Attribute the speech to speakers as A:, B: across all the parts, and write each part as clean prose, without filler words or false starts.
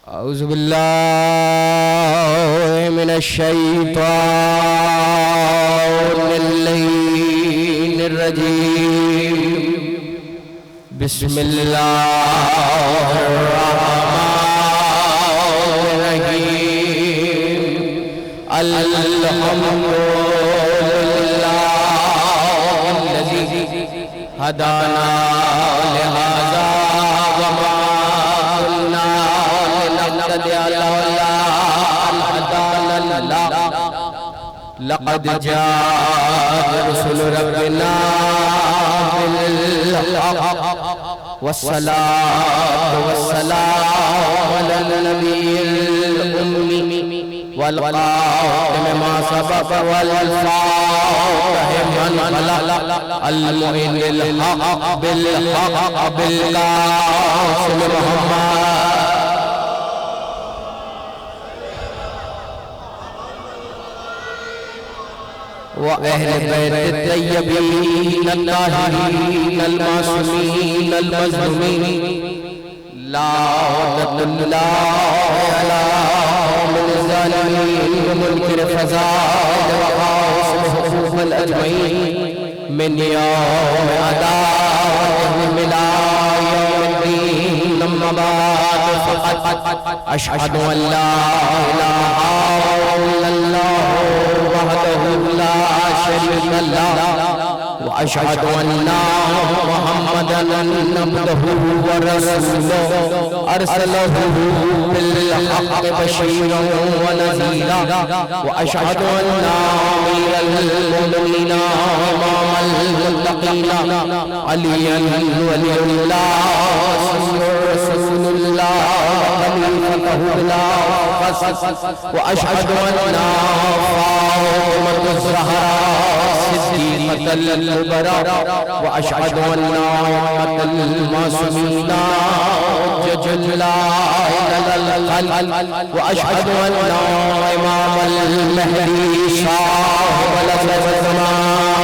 A: اعوذ باللہ من الشیطان اللعین الرجیم بسم اللہ الرحمن الرحیم الحمدللہ الذی ہدانا لہذا وما كنا لنهتدي لولا أن هدانا الله لقد جاءت رسل ربنا بالحق والصلاة والسلام على النبي الأمي والقائم ما سبق والفاتح من خلق المعين الحق بالحق بالقاسم محمد وأهل بيت الطيبين الطاهرين المعصومين المظلومين لعنة الله على من الظالمين ومنكر فساد وقاصم حقوق الأجمعين من يوم عداوتهم إلى يوم الدين أما بعد فقد أشهد أن لا إله إلا الله وحده لا شريك له وأشهد أن محمدًا عبده ورسوله أرسله بالحق بشيرا ونذيرا وأشهد أن أمير المؤمنين إمام المتقين عليا ولي الله رسول الله خليفته لا وأشهد أن فاطمة الزهراء صديقة الكبرى وأشهد أن أمة المعصومين حجة الله إلى الخلق وأشهد أن إمام المهدي صاحب الزمان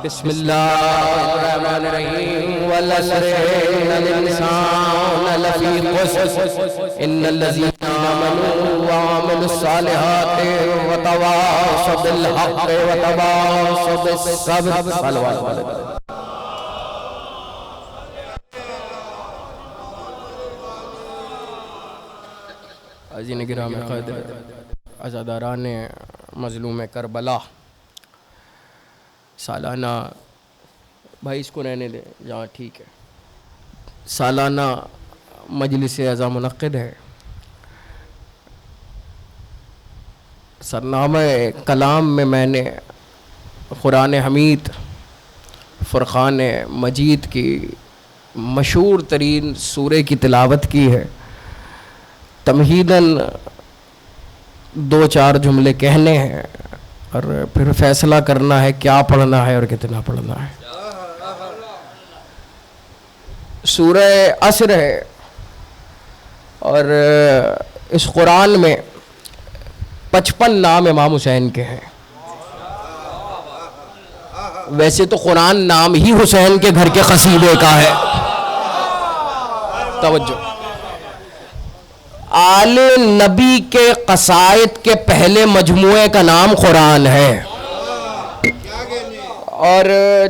A: بسم الله الرحمن الرحيم والعصر إن الإنسان لفي خسر إن الذين آمنوا وعملوا الصالحات وتواصوا بالحق وتواصوا بالصبر صلوات والد عزیزان گرامی قدر عزاداران مظلوم کربلا سالانہ بھائی اس کو رہنے دیں جہاں ٹھیک ہے سالانہ مجلس اعزا منعقد ہے سرنامہ کلام میں نے قرآن حمید فرقان مجید کی مشہور ترین سورہ کی تلاوت کی ہے تمہیداً 2-4 جملے کہنے ہیں اور پھر فیصلہ کرنا ہے کیا پڑھنا ہے اور کتنا پڑھنا ہے سورہ عصر ہے اور اس قرآن میں 55 نام امام حسین کے ہیں ویسے تو قرآن نام ہی حسین کے گھر کے قصیدے کا ہے توجہ آل نبی کے قصائد کے پہلے مجموعے کا نام قرآن ہے اور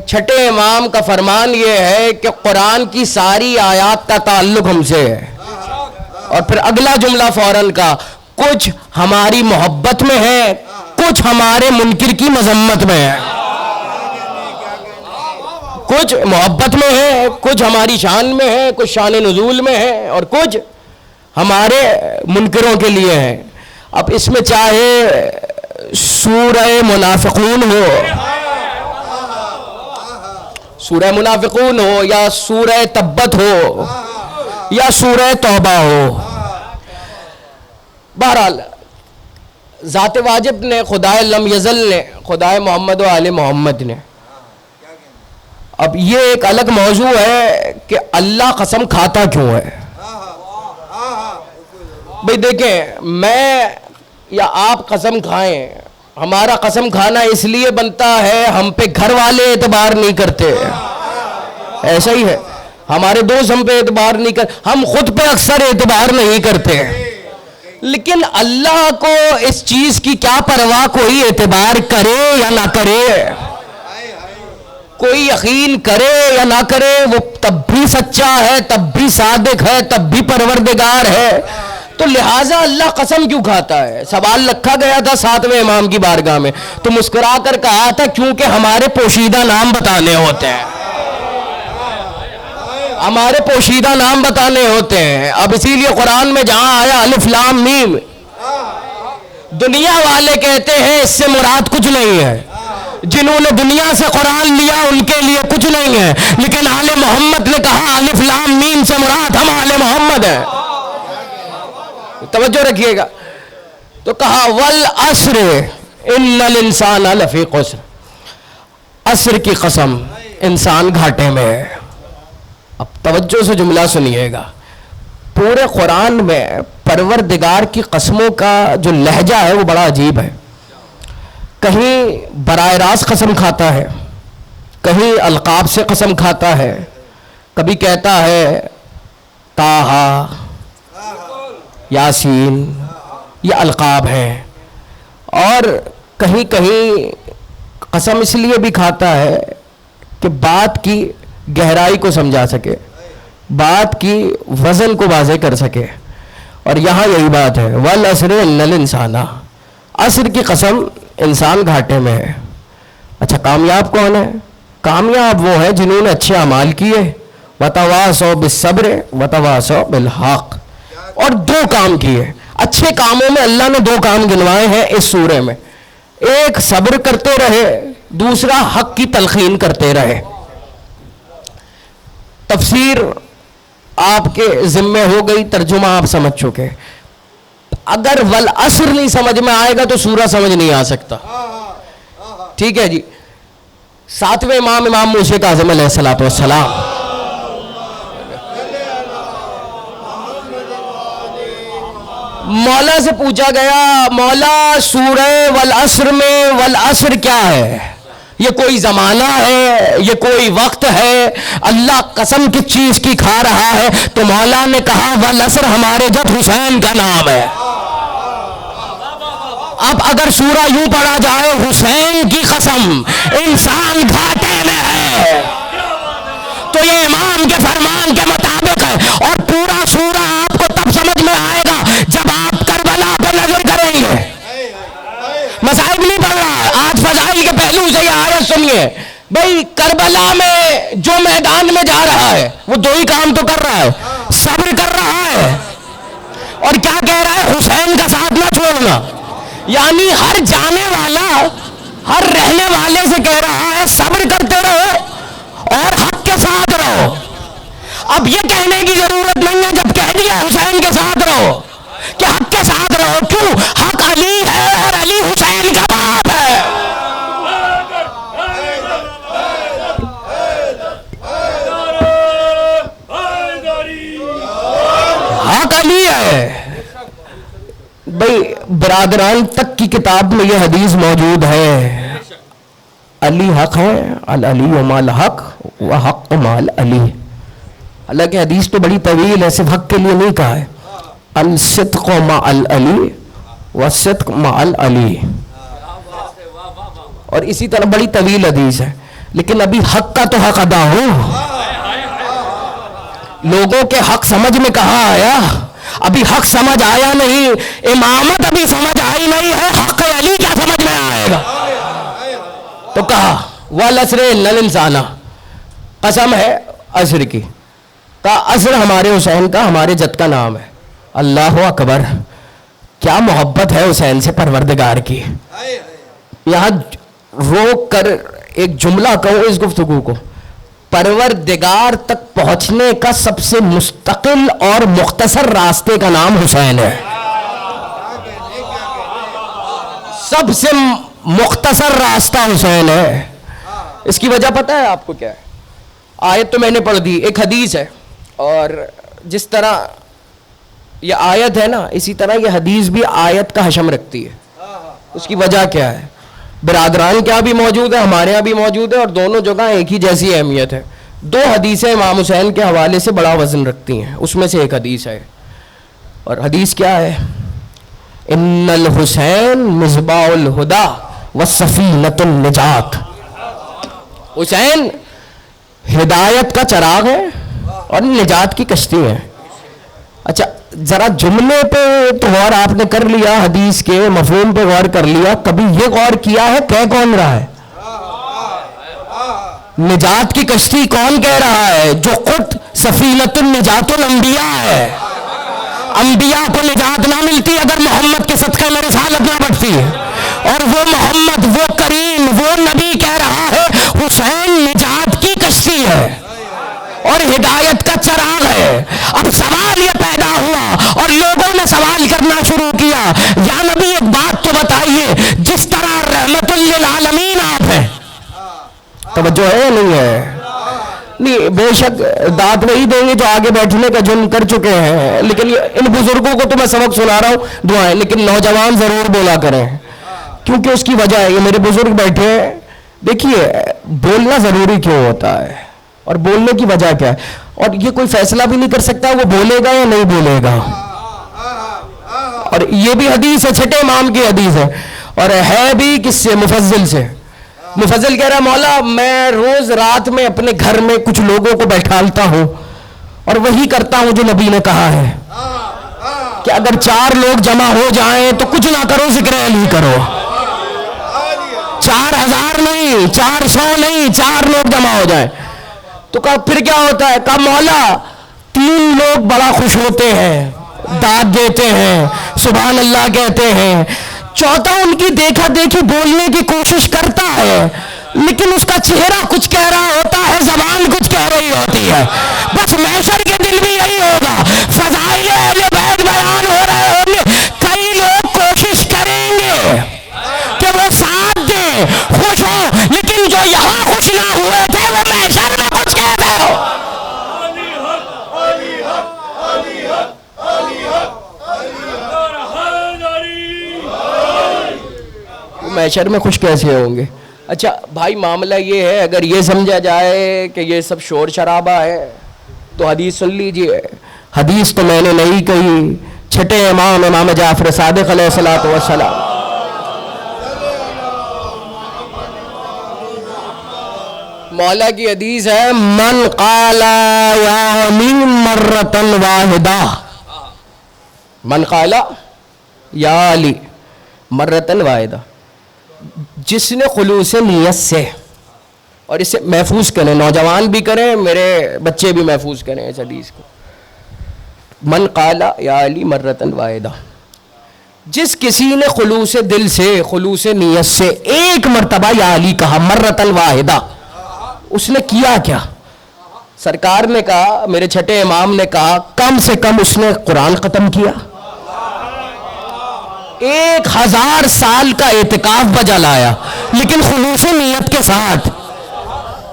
A: چھٹے امام کا فرمان یہ ہے کہ قرآن کی ساری آیات کا تعلق ہم سے ہے اور پھر اگلا جملہ فوراً کا کچھ ہماری محبت میں ہے کچھ ہمارے منکر کی مذمت میں ہے کچھ محبت میں ہے کچھ ہماری شان میں ہے کچھ شان نزول میں ہے اور کچھ ہمارے منکروں کے لیے ہیں اب اس میں چاہے سورہ منافقون ہو سورہ منافقون ہو یا سورہ تبت ہو یا سورہ توبہ ہو بہرحال ذات واجب نے خدائے لم یزل نے خدائے محمد و آل محمد نے اب یہ ایک الگ موضوع ہے کہ اللہ قسم کھاتا کیوں ہے بھئی دیکھیں میں یا آپ قسم کھائیں ہمارا قسم کھانا اس لیے بنتا ہے ہم پہ گھر والے اعتبار نہیں کرتے ایسا ہی ہے. ہمارے دوست ہم پہ اعتبار نہیں ہم خود پہ اکثر اعتبار نہیں کرتے ہیں، لیکن اللہ کو اس چیز کی کیا پرواہ کوئی اعتبار کرے یا نہ کرے، کوئی یقین کرے یا نہ کرے، وہ تب بھی سچا ہے، تب بھی صادق ہے، تب بھی پروردگار ہے. تو لہٰذا اللہ قسم کیوں کھاتا ہے؟ سوال رکھا گیا تھا 7ویں امام کی بارگاہ میں تو مسکرا کر کہا تھا کیونکہ ہمارے پوشیدہ نام بتانے ہوتے ہیں، ہمارے پوشیدہ نام بتانے ہوتے ہیں. اب اسی لیے قرآن میں جہاں آیا الف لام میم، دنیا والے کہتے ہیں اس سے مراد کچھ نہیں ہے، جنہوں نے دنیا سے قرآن لیا ان کے لیے کچھ نہیں ہے، لیکن آل محمد نے کہا الف لام میم سے مراد ہم آل محمد ہیں. توجہ رکھیے گا. تو کہا والعصر ان الانسان لفی خسر، عصر کی قسم انسان گھاٹے میں ہے. اب توجہ سے جملہ سنیے گا. پورے قرآن میں پروردگار کی قسموں کا جو لہجہ ہے وہ بڑا عجیب ہے. کہیں براہ راست قسم کھاتا ہے، کہیں القاب سے قسم کھاتا ہے، کبھی کہتا ہے طٰہٰ، یاسین، یہ القاب ہیں. اور کہیں کہیں قسم اس لیے بھی کھاتا ہے کہ بات کی گہرائی کو سمجھا سکے، بات کی وزن کو واضح کر سکے. اور یہاں یہی بات ہے والعصر ان الانسان، عصر کی قسم انسان گھاٹے میں ہے. اچھا کامیاب کون ہے؟ کامیاب وہ ہے جنہوں نے اچھے اعمال کیے، وتواصوا بالصبر وتواصوا بالحق، اور 2 کام کیے. اچھے کاموں میں اللہ نے 2 کام گنوائے ہیں اس سورے میں. ایک صبر کرتے رہے، دوسرا حق کی تلقین کرتے رہے. تفسیر آپ کے ذمہ ہو گئی، ترجمہ آپ سمجھ چکے. اگر والعصر نہیں سمجھ میں آئے گا تو سورہ سمجھ نہیں آ سکتا. ٹھیک ہے جی. 7ویں امام امام موسیٰ کاظم علیہ السلام، مولا سے پوچھا گیا مولا سورہ والعصر میں والعصر کیا ہے؟ یہ کوئی زمانہ ہے، یہ کوئی وقت ہے؟ اللہ قسم کس چیز کی کھا رہا ہے؟ تو مولا نے کہا والعصر ہمارے جد حسین کا نام ہے. اب اگر سورہ یوں پڑھا جائے حسین کی قسم انسان گھاٹے میں ہے، تو یہ امام کے فرمان کے مطابق ہے. اور پورا سورہ آپ کو تب سمجھ میں آئے گا جب آپ کربلا پہ نظر کریں گے. مصائب نہیں پڑھ رہا ہے آج، فضائل کے پہلو سے یہ آیت سنیے. بھئی کربلا میں جو میدان میں جا رہا ہے وہ 2 ہی کام تو کر رہا ہے، صبر کر رہا ہے اور کیا کہہ رہا ہے؟ حسین کا ساتھ نہ چھوڑنا. یعنی ہر جانے والا ہر رہنے والے سے کہہ رہا ہے صبر کرتے رہو اور حق کے ساتھ رہو. اب یہ کہنے کی ضرورت نہیں ہے جب کہہ دیا حسین کے ساتھ رہو کہ حق کے ساتھ رہو. کیوں؟ حق علی ہے اور علی حسین کا باپ ہے. حق علی ہے. بھئی برادران تک کی کتاب میں یہ حدیث موجود ہے، علی حق ہے، العلی مال حق و حق مال علی. حالانکہ حدیث تو بڑی طویل ہے، صرف حق کے لیے نہیں کہا ہے. الصدق مع العلی والصدق مع العلی، اور اسی طرح بڑی طویل حدیث ہے. لیکن ابھی حق کا تو حق ادا ہو. لوگوں کے حق سمجھ میں کہاں آیا؟ ابھی حق سمجھ آیا نہیں، امامت ابھی سمجھ آئی نہیں ہے، حق علی کیا سمجھ میں آئے گا؟ تو کہا والعصر ان الانسان، قسم ہے عصر کی. کہا عصر ہمارے حسین کا، ہمارے جد کا نام ہے. اللہ اکبر، کیا محبت ہے حسین سے پروردگار کی. یہاں روک کر ایک جملہ کہو اس گفتگو کو، پروردگار تک پہنچنے کا سب سے مستقل اور مختصر راستے کا نام حسین ہے. سب سے مختصر راستہ حسین ہے. اس کی وجہ پتہ ہے آپ کو کیا ہے؟ آیت تو میں نے پڑھ دی، ایک حدیث ہے، اور جس طرح یہ آیت ہے نا اسی طرح یہ حدیث بھی آیت کا حشم رکھتی ہے. اس کی وجہ کیا ہے؟ برادران کیا بھی موجود ہے، ہمارے یہاں بھی موجود ہے، اور دونوں جگہ ایک ہی جیسی اہمیت ہے. دو حدیثیں امام حسین کے حوالے سے بڑا وزن رکھتی ہیں، اس میں سے ایک حدیث ہے، اور حدیث کیا ہے؟ ان الحسین مصباح الہدی وسفینۃ النجات. حسین ہدایت کا چراغ ہے اور نجات کی کشتی ہے. اچھا ذرا جملے پہ تو غور آپ نے کر لیا، حدیث کے مفہوم پہ غور کر لیا، کبھی یہ غور کیا ہے کہہ کون رہا ہے؟ نجات کی کشتی کون کہہ رہا ہے؟ جو خود سفینۃ النجات الانبیاء ہے. انبیاء کو نجات نہ ملتی اگر محمد کے صدقے میں رسالت نہ بڑھتی ہے، اور وہ محمد، وہ کریم، وہ نبی کہہ رہا ہے حسین نجات کی کشتی ہے اور ہدایت کا چراغ ہے. اب سوال یہ پیدا ہوا اور لوگوں نے سوال کرنا شروع کیا، یا نبی ایک بات تو بتائیے، جس طرح رحمت للعالمین آپ ہیں، توجہ ہے یا نہیں ہے؟ نہیں، بے شک داد وہی دیں گے جو آگے بیٹھنے کا جرم کر چکے ہیں، لیکن ان بزرگوں کو تو میں سبق سنا رہا ہوں دعائیں، لیکن نوجوان ضرور بولا کریں کیونکہ اس کی وجہ ہے. یہ میرے بزرگ بیٹھے ہیں، دیکھیے بولنا ضروری کیوں ہوتا ہے اور بولنے کی وجہ کیا ہے، اور یہ کوئی فیصلہ بھی نہیں کر سکتا وہ بولے گا یا نہیں بولے گا. اور یہ بھی حدیث ہے، چھٹے امام کی حدیث ہے، اور ہے بھی کس سے؟ مفضل سے. مفضل کہہ رہا مولا میں روز رات میں اپنے گھر میں کچھ لوگوں کو بیٹھالتا ہوں اور وہی کرتا ہوں جو نبی نے کہا ہے کہ اگر 4 لوگ جمع ہو جائیں تو کچھ نہ کرو، ذکر علی کرو. 4000 نہیں، 400 نہیں، 4 لوگ جمع ہو جائیں. تو کہا پھر کیا ہوتا ہے؟ کہا مولا 3 لوگ بڑا خوش ہوتے ہیں، داد دیتے ہیں، سبحان اللہ کہتے ہیں، چوتھا ان کی دیکھا دیکھی بولنے کی کوشش کرتا ہے لیکن اس کا چہرہ کچھ کہہ رہا ہوتا ہے، زبان کچھ کہہ رہی ہوتی ہے. بس محشر کے دن بھی یہی ہوگا، فضائل اہل بیت بیان ہو رہے ہوں گے، کئی لوگ کوشش کریں گے کہ وہ ساتھ دیں، خوش ہوں، لیکن جو یہاں خوش نہ ہوئے تھے وہ محشر میں کچھ کہہ رہے ہو. محشر میں خوش کیسے ہوں گے؟ اچھا بھائی معاملہ یہ ہے، اگر یہ سمجھا جائے کہ یہ سب شور شرابہ ہے تو حدیث سن لیجئے. حدیث تو میں نے نہیں کہی، چھٹے امام امام جعفر صادق علیہ الصلوۃ والسلام مولا کی حدیث ہے، من قال یعنی مرۃ واحدہ، من قال یا علی مرۃ واحدہ، جس نے خلوص نیت سے، اور اسے محفوظ کریں، نوجوان بھی کریں، میرے بچے بھی محفوظ کریں اس حدیث کو. من قال یا علی مرۃ واحدہ، جس کسی نے خلوص دل سے، خلوص نیت سے ایک مرتبہ یا علی کہا، مرۃ واحدہ، اس نے کیا کیا؟ سرکار نے کہا، میرے چھٹے امام نے کہا، کم سے کم اس نے قرآن ختم کیا، 1000 سال کا اعتکاف بجا لایا، لیکن خلوص نیت کے ساتھ.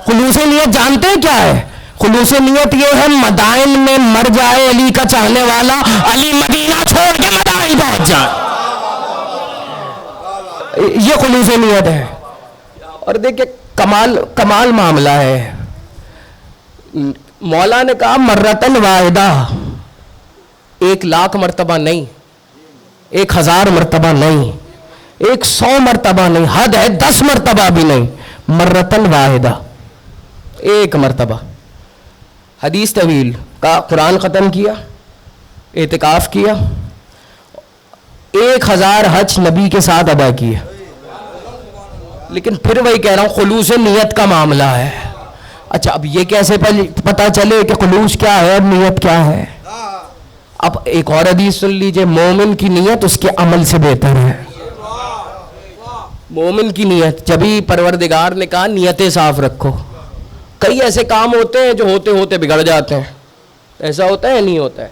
A: خلوص نیت جانتے ہیں کیا ہے؟ خلوص نیت یہ ہے مدائن میں مر جائے علی کا چاہنے والا، علی مدینہ چھوڑ کے مدائن پہنچ جائے، یہ خلوص نیت ہے. اور دیکھیں کمال معاملہ ہے. مولا نے کہا مرۃ واحدہ، 1,00,000 مرتبہ نہیں، 1000 مرتبہ نہیں، 100 مرتبہ نہیں، حد ہے 10 مرتبہ بھی نہیں، مرۃ واحدہ، ایک مرتبہ. حدیث طویل کا قرآن ختم کیا، اعتکاف کیا، 1000 حج نبی کے ساتھ ادا کیا. لیکن پھر وہی کہہ رہا ہوں خلوص نیت کا معاملہ ہے. اچھا اب یہ کیسے پتا چلے کہ خلوص کیا ہے اور نیت کیا ہے؟ اب ایک اور حدیث سن لیجئے، مومن کی نیت اس کے عمل سے بہتر ہے. مومن کی نیت، جبھی پروردگار نے کہا نیتیں صاف رکھو. کئی ایسے کام ہوتے ہیں جو ہوتے ہوتے بگڑ جاتے ہیں، ایسا ہوتا ہے یا نہیں ہوتا ہے؟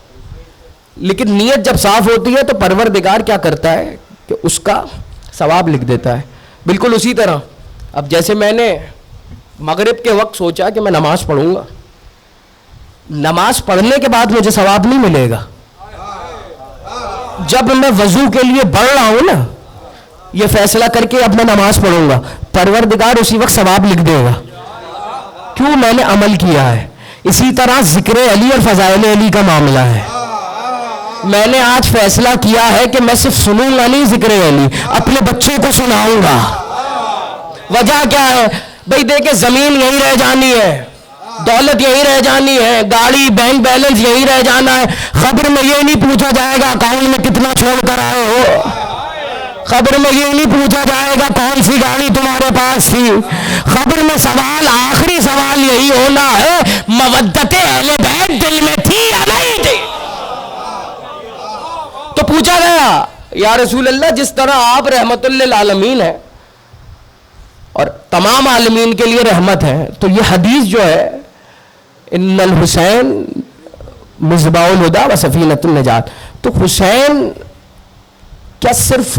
A: لیکن نیت جب صاف ہوتی ہے تو پروردگار کیا کرتا ہے کہ اس کا ثواب لکھ دیتا ہے. بالکل اسی طرح اب جیسے میں نے مغرب کے وقت سوچا کہ میں نماز پڑھوں گا، نماز پڑھنے کے بعد مجھے ثواب نہیں ملے گا. جب میں وضو کے لیے بڑھ رہا ہوں نا، یہ فیصلہ کر کے اب میں نماز پڑھوں گا، پروردگار اسی وقت ثواب لکھ دے گا. کیوں؟ میں نے عمل کیا ہے. اسی طرح ذکر علی اور فضائل علی کا معاملہ ہے. میں نے آج فیصلہ کیا ہے کہ میں صرف سنوں گا نہیں ذکر علی، اپنے بچوں کو سناؤں گا. وجہ کیا ہے بھائی؟ دیکھیں زمین یہی رہ جانی ہے، دولت یہی رہ جانی ہے، گاڑی بینک بیلنس یہی رہ جانا ہے. خبر میں یہ نہیں پوچھا جائے گا اکاؤنٹ میں کتنا چھوڑ کر آئے ہو. خبر میں یہ نہیں پوچھا جائے گا کون سی گاڑی تمہارے پاس تھی. خبر میں سوال، آخری سوال یہی ہونا ہے مودت اہل بیت دل میں تھی یا نہیں تھی. تو پوچھا گیا یا رسول اللہ جس طرح آپ رحمت للعالمین ہیں اور تمام عالمین کے لیے رحمت ہے، تو یہ حدیث جو ہے ان الحسین مصباح الہدی و سفینۃ النجات، تو حسین کیا صرف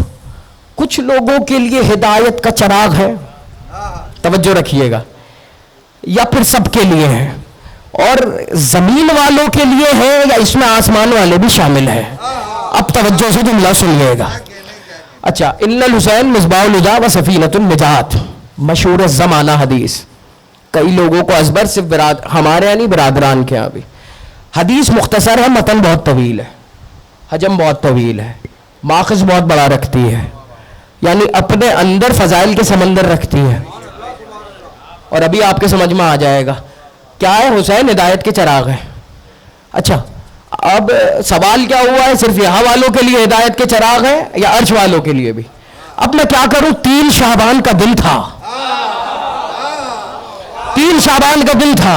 A: کچھ لوگوں کے لیے ہدایت کا چراغ ہے؟ توجہ رکھیے گا. یا پھر سب کے لیے ہے؟ اور زمین والوں کے لیے ہے یا اس میں آسمان والے بھی شامل ہیں؟ اب توجہ سے جملہ سنیے گا. اچھا، ان الحسین مصباح الہدی و سفینۃ النجات مشہور زمانہ حدیث، کئی لوگوں کو ازبر، صرف ہمارے یعنی برادران کے یہاں بھی. حدیث مختصر ہے، متن بہت طویل ہے، حجم بہت طویل ہے، ماخذ بہت بڑا رکھتی ہے، یعنی اپنے اندر فضائل کے سمندر رکھتی ہے. اور ابھی آپ کے سمجھ میں آ جائے گا کیا ہے. حسین ہدایت کے چراغ ہے. اچھا، اب سوال کیا ہوا ہے؟ صرف یہاں والوں کے لیے ہدایت کے چراغ ہیں یا عرش والوں کے لیے بھی؟ اب میں کیا کروں؟ 3 شعبان کا دن تھا، 3 شعبان کا دن تھا.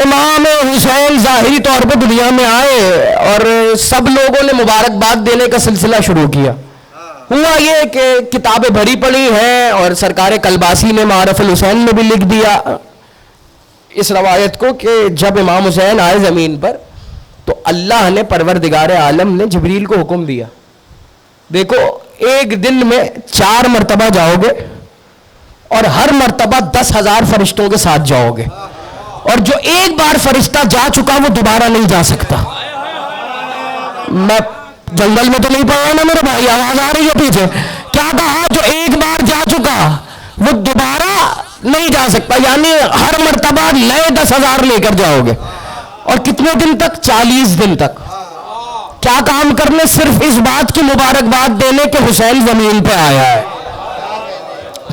A: امام حسین ظاہری طور پہ دنیا میں آئے اور سب لوگوں نے مبارکباد دینے کا سلسلہ شروع کیا. ہوا یہ کہ کتابیں بھری پڑی ہیں اور سرکار کلباسی نے معارف الحسین میں بھی لکھ دیا اس روایت کو کہ جب امام حسین آئے زمین پر تو اللہ نے پروردگار عالم نے جبریل کو حکم دیا، دیکھو ایک دن میں 4 مرتبہ جاؤ گے اور ہر مرتبہ 10,000 فرشتوں کے ساتھ جاؤ گے، اور جو ایک بار فرشتہ جا چکا وہ دوبارہ نہیں جا سکتا. میں جنگل میں تو نہیں پڑ رہا نا میرے بھائی، آواز آ رہی ہے پیچھے؟ کیا کہا؟ جو ایک بار جا چکا وہ دوبارہ نہیں جا سکتا، یعنی ہر مرتبہ نئے 10,000 لے کر جاؤ گے. اور کتنے دن تک؟ 40 دن تک. کیا کام کرنے؟ صرف اس بات کی مبارکباد دینے کہ حسین زمین پہ آیا ہے.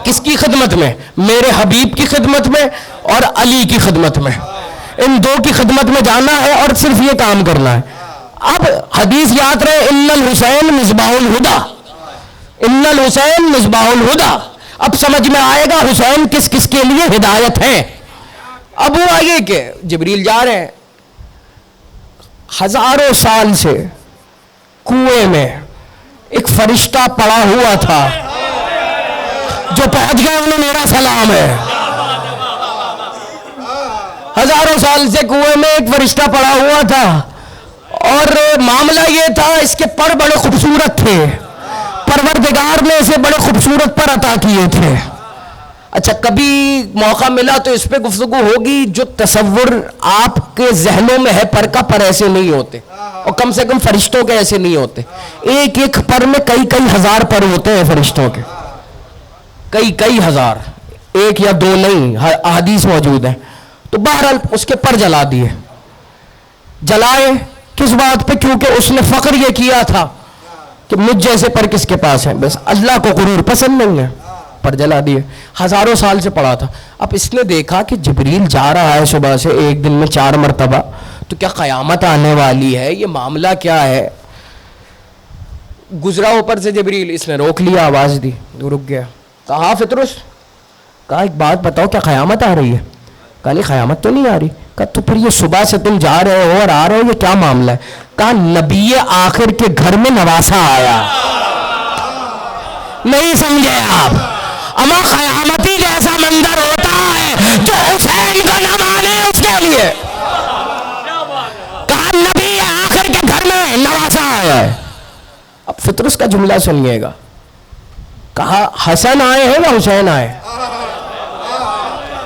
A: کس کی خدمت میں؟ میرے حبیب کی خدمت میں اور علی کی خدمت میں. ان 2 کی خدمت میں جانا ہے اور صرف یہ کام کرنا ہے. اب حدیث یاد رہے، ان الحسین مصباح الہدی، ان الحسین مصباح الہدی. اب سمجھ میں آئے گا حسین کس کس کے لیے ہدایت ہے. اب وہ آئیے کہ جبریل جا رہے ہیں، ہزاروں سال سے کنویں میں ایک فرشتہ پڑا ہوا تھا، جو پہنچ گئے انہیں میرا سلام ہے. ہزاروں سال سے کنویں میں ایک فرشتہ پڑا ہوا تھا اور معاملہ یہ تھا اس کے پر بڑے خوبصورت تھے، پروردگار نے اسے بڑے خوبصورت پر عطا کیے تھے. اچھا، کبھی موقع ملا تو اس پہ گفتگو ہوگی. جو تصور آپ کے ذہنوں میں ہے پر کا، پر ایسے نہیں ہوتے، اور کم سے کم فرشتوں کے ایسے نہیں ہوتے. ایک ایک پر میں کئی ہزار پر ہوتے ہیں فرشتوں کے، کئی ہزار، 1 یا 2 نہیں، احادیث موجود ہیں. تو بہرحال اس کے پر جلا دیے. جلائے کس بات پہ؟ کیونکہ اس نے فخر یہ کیا تھا کہ مجھ جیسے پر کس کے پاس ہیں، بس اللہ کو غرور پسند نہیں ہے، پر جلا دیے. ہزاروں سال سے پڑا تھا. اب اس نے دیکھا کہ جبریل جا رہا ہے صبح سے ایک دن میں 4 مرتبہ، تو کیا قیامت آنے والی ہے؟ یہ معاملہ کیا ہے؟ گزرا اوپر سے جبریل، اس نے روک لیا، آواز دی، رک گیا. کہا فطرس، کہا ایک بات بتاؤ، کیا قیامت آ رہی ہے؟ کہا نہیں قیامت تو نہیں آ رہی. کہا تو پھر یہ صبح سے تم جا رہے ہو اور آ رہے ہو، یہ کیا معاملہ ہے؟ کہا نبی آخر کے گھر میں نواسا آیا. نہیں سمجھے آپ؟ اما قیامتی جیسا منظر ہوتا ہے جو حسین کا نام آنے اس کے لیے. کہا نبی آخر کے گھر میں نواسا آیا ہے. اب فطرس کا جملہ سنیے گا. کہا حسن آئے ہیں یا حسین آئے؟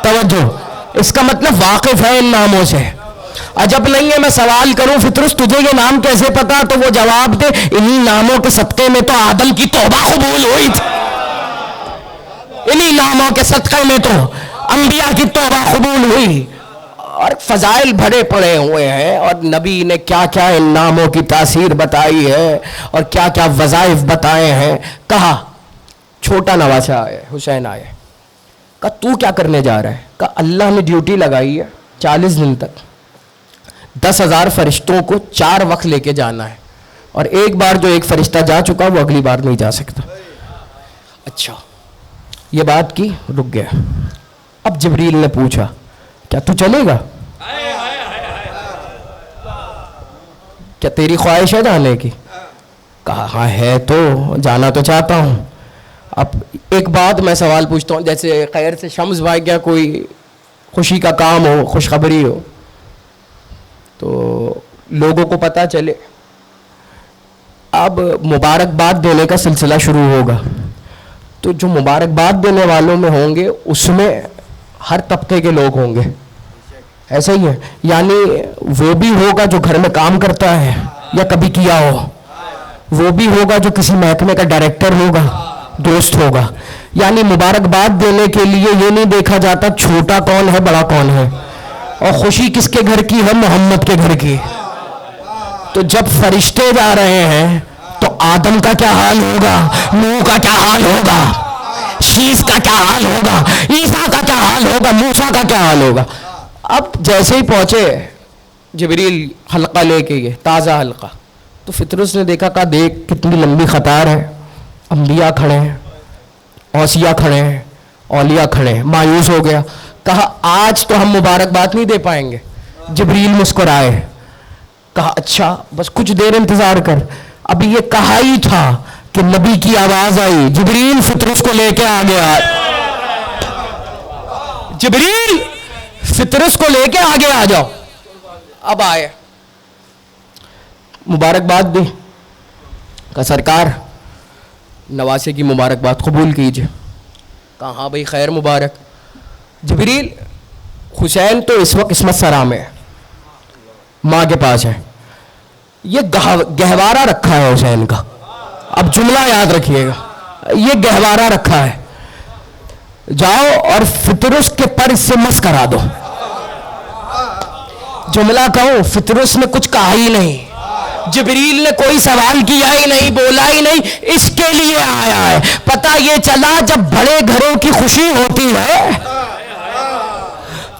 A: توجہ، اس کا مطلب واقف ہے ان ناموں سے. عجب نہیں ہے میں سوال کروں فطرس تجھے یہ نام کیسے پتا؟ تو وہ جواب دے انہی ناموں کے صدقے میں تو آدم کی توبہ قبول ہوئی تھی، انہی ناموں کے صدقے میں تو انبیاء کی توبہ قبول ہوئی، اور فضائل بھرے پڑے ہوئے ہیں، اور نبی نے کیا کیا ان ناموں کی تاثیر بتائی ہے اور کیا کیا وظائف بتائے ہیں. کہا چھوٹا نواسہ آئے، حسین آئے، کہا تو کیا کرنے جا رہا ہے؟ کہا اللہ نے ڈیوٹی لگائی ہے 40 دن تک 10,000 فرشتوں کو 4 وقت لے کے جانا ہے، اور ایک بار جو ایک فرشتہ جا چکا وہ اگلی بار نہیں جا سکتا. اچھا یہ بات کی، رک گیا. اب جبریل نے پوچھا کیا تو چلے گا؟ کیا تیری خواہش ہے جانے کی؟ کہا ہاں ہے، تو جانا تو چاہتا ہوں. اب ایک بات میں سوال پوچھتا ہوں، جیسے خیر سے شمس بھائی کیا کوئی خوشی کا کام ہو، خوشخبری ہو تو لوگوں کو پتہ چلے، اب مبارکباد دینے کا سلسلہ شروع ہوگا، تو جو مبارکباد دینے والوں میں ہوں گے اس میں ہر طبقے کے لوگ ہوں گے، ایسا ہی ہے؟ یعنی وہ بھی ہوگا جو گھر میں کام کرتا ہے یا کبھی کیا ہو، وہ بھی ہوگا جو کسی محکمے کا ڈائریکٹر ہوگا، دوست ہوگا. یعنی مبارکباد دینے کے لیے یہ نہیں دیکھا جاتا چھوٹا کون ہے بڑا کون ہے، اور خوشی کس کے گھر کی ہے؟ محمد کے گھر کی. تو جب فرشتے جا رہے ہیں تو آدم کا کیا حال ہوگا، نوح کا کیا حال ہوگا، شیس کا کیا حال ہوگا، عیسیٰ کا کیا حال ہوگا، موسیٰ کا کیا حال ہوگا. اب جیسے ہی پہنچے جبریل حلقہ لے کے گئے، تازہ حلقہ، تو فطرس نے دیکھا، کہا دیکھ کتنی لمبی قطار ہے، انبیاء کھڑے ہیں، اوصیاء کھڑے ہیں، اولیاء کھڑے ہیں. مایوس ہو گیا، کہا آج تو ہم مبارکباد نہیں دے پائیں گے. جبریل مسکرائے، کہا اچھا بس کچھ دیر انتظار کر. ابھی یہ کہا ہی تھا کہ نبی کی آواز آئی، جبریل فطرس کو لے کے آ گیا. جبریل فطرس کو لے کے آگے آ جاؤ. اب آئے، مبارکباد دی. کہا سرکار نواسے کی مبارکباد قبول کیجئے. کہا ہاں بھائی خیر مبارک. جبریل حسین تو اس وقت عصمت سرا میں ہے، ماں کے پاس ہے، یہ گہوارہ رکھا ہے حسین کا. اب جملہ یاد رکھیے گا، یہ گہوارہ رکھا ہے، جاؤ اور فطرس کے پر اس سے مس کرا دو. جملہ کہوں، فطرس نے کچھ کہا ہی نہیں، جبریل نے کوئی سوال کیا ہی نہیں، بولا ہی نہیں، اس کے لیے آیا ہے. پتہ یہ چلا جب بڑے گھروں کی خوشی ہوتی ہے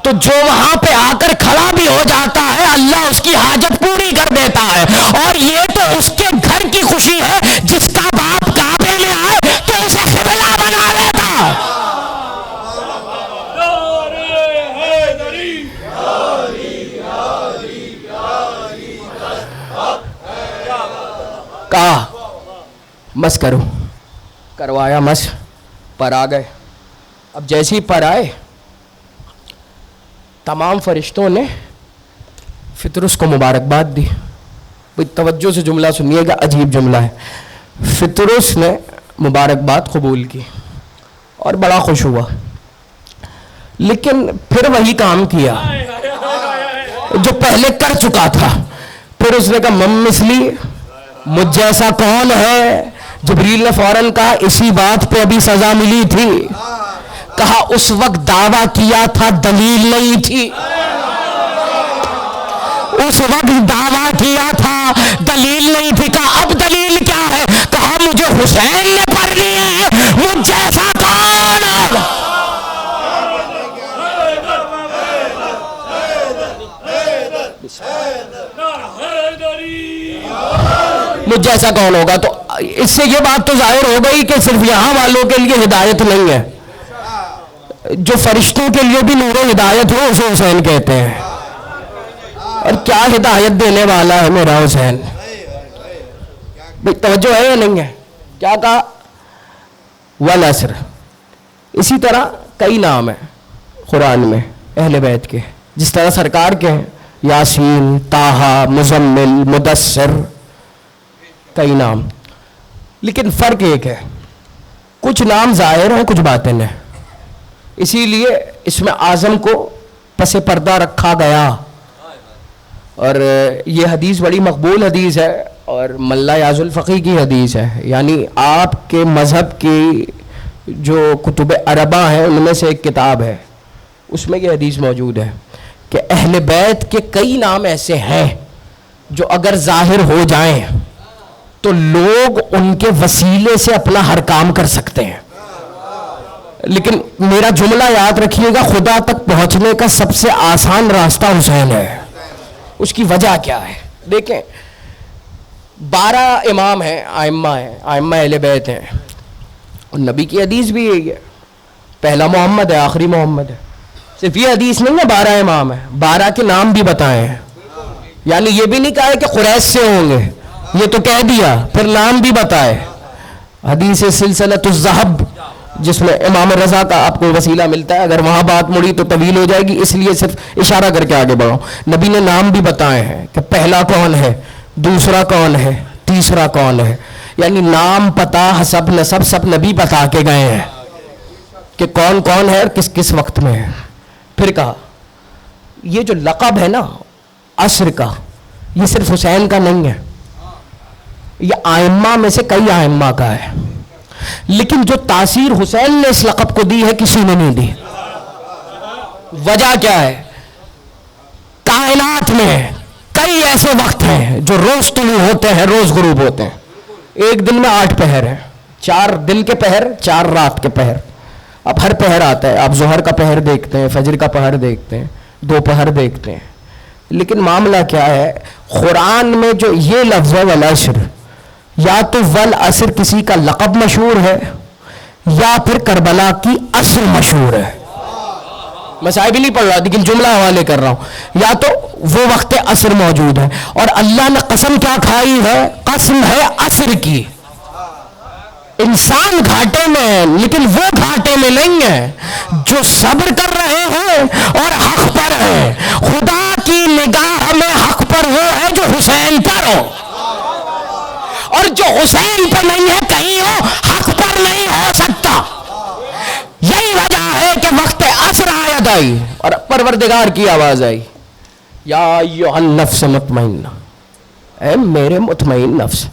A: تو جو وہاں پہ آ کر کھڑا بھی ہو جاتا ہے اللہ اس کی حاجت پوری کر دیتا ہے. اور یہ تو اس کے گھر کی خوشی ہے جس کا باپ کعبے میں آئے تو اسے قبلہ بنا دیتا. کہا مس کرو، کروایا مس، پر آ گئے. اب جیسے ہی پر آئے تمام فرشتوں نے فطرس کو مبارکباد دی. توجہ سے جملہ سنیے گا، عجیب جملہ ہے. فطرس نے مبارکباد قبول کی اور بڑا خوش ہوا، لیکن پھر وہی کام کیا جو پہلے کر چکا تھا. پھر اس نے کہا مم مثلی، مجھ جیسا کون ہے؟ جبریل نے فوراً کہا اسی بات پہ ابھی سزا ملی تھی. کہا اس وقت دعویٰ کیا تھا دلیل نہیں تھی، اس وقت دعویٰ کیا تھا دلیل نہیں تھی. کہا اب دلیل کیا ہے؟ کہا مجھے حسین نے پر لیا ہے، مجھ جیسا کون ہے؟ مجھ جیسا کون ہوگا؟ تو اس سے یہ بات تو ظاہر ہو گئی کہ صرف یہاں والوں کے لیے ہدایت نہیں ہے، جو فرشتوں کے لیے بھی نور و ہدایت ہو اسے حسین کہتے ہیں. اور کیا ہدایت دینے والا ہے میرا حسین. توجہ ہے یا نہیں ہے؟ کیا کہا؟ والعصر. اسی طرح کئی نام ہیں قرآن میں اہل بیت کے، جس طرح سرکار کے ہیں یاسین، طٰہٰ، مزمل، مدثر، کئی نام. لیکن فرق ایک ہے، کچھ نام ظاہر ہیں کچھ باطن ہیں، اسی لیے اس میں اعظم کو پس پردہ رکھا گیا. اور یہ حدیث بڑی مقبول حدیث ہے اور ملا یاز الفقی کی حدیث ہے. یعنی آپ کے مذہب کی جو کتب اربع ہیں ان میں سے ایک کتاب ہے اس میں یہ حدیث موجود ہے کہ اہل بیت کے کئی نام ایسے ہیں جو اگر ظاہر ہو جائیں تو لوگ ان کے وسیلے سے اپنا ہر کام کر سکتے ہیں. لیکن میرا جملہ یاد رکھیے گا, خدا تک پہنچنے کا سب سے آسان راستہ حسین ہے. اس کی وجہ کیا ہے؟ دیکھیں 12 امام ہیں, ائمہ ہیں, ائمہ اہل بیت ہیں, اور نبی کی حدیث بھی یہی ہے, پہلا محمد ہے, آخری محمد ہے. صرف یہ حدیث نہیں ہے 12 امام ہیں, 12 کے نام بھی بتائے ہیں. یعنی یہ بھی نہیں کہا ہے کہ قریش سے ہوں گے, یہ تو کہہ دیا, پھر نام بھی بتائے. حدیث سلسلۃ الذہب جس میں امام رضا کا آپ کو وسیلہ ملتا ہے, اگر وہاں بات مڑی تو طویل ہو جائے گی, اس لیے صرف اشارہ کر کے آگے بڑھو. نبی نے نام بھی بتائے ہیں کہ پہلا کون ہے, دوسرا کون ہے, تیسرا کون ہے. یعنی نام پتہ حسب نسب سب نبی بتا کے گئے ہیں کہ کون کون ہے اور کس کس وقت میں ہے. پھر کہا یہ جو لقب ہے نا عصر کا, یہ صرف حسین کا نہیں ہے, یہ آئمہ میں سے کئی آئمہ کا ہے. لیکن جو تاثیر حسین نے اس لقب کو دی ہے کسی نے نہیں دی. وجہ کیا ہے؟ کائنات میں کئی ایسے وقت ہیں جو روز طلوع ہوتے ہیں, روز غروب ہوتے ہیں. ایک دن میں 8 پہر ہیں, 4 دن کے پہر, 4 رات کے پہر. اب ہر پہر آتا ہے, آپ ظہر کا پہر دیکھتے ہیں, فجر کا پہر دیکھتے ہیں, دوپہر دیکھتے ہیں. لیکن معاملہ کیا ہے؟ قرآن میں جو یہ لفظ ہے والعصر, یا تو والعصر کسی کا لقب مشہور ہے یا پھر کربلا کی عصر مشہور ہے. میں صاحب ہی نہیں پڑھ رہا لیکن جملہ حوالے کر رہا ہوں. یا تو وہ وقت عصر موجود ہے, اور اللہ نے قسم کیا کھائی ہے؟ قسم ہے عصر کی. انسان گھاٹے میں ہے لیکن وہ گھاٹے میں نہیں ہے جو صبر کر رہے ہیں اور حق پر ہیں. خدا کی نگاہ میں حق پر وہ ہے جو حسین پر ہو, اور جو حسین پر نہیں ہے کہیں ہو حق پر نہیں ہو سکتا. یہی وجہ ہے کہ وقت عصر آیت آئی اور پروردگار کی آواز آئی, یا ایھا النفس مطمئنہ, اے میرے مطمئن نفس.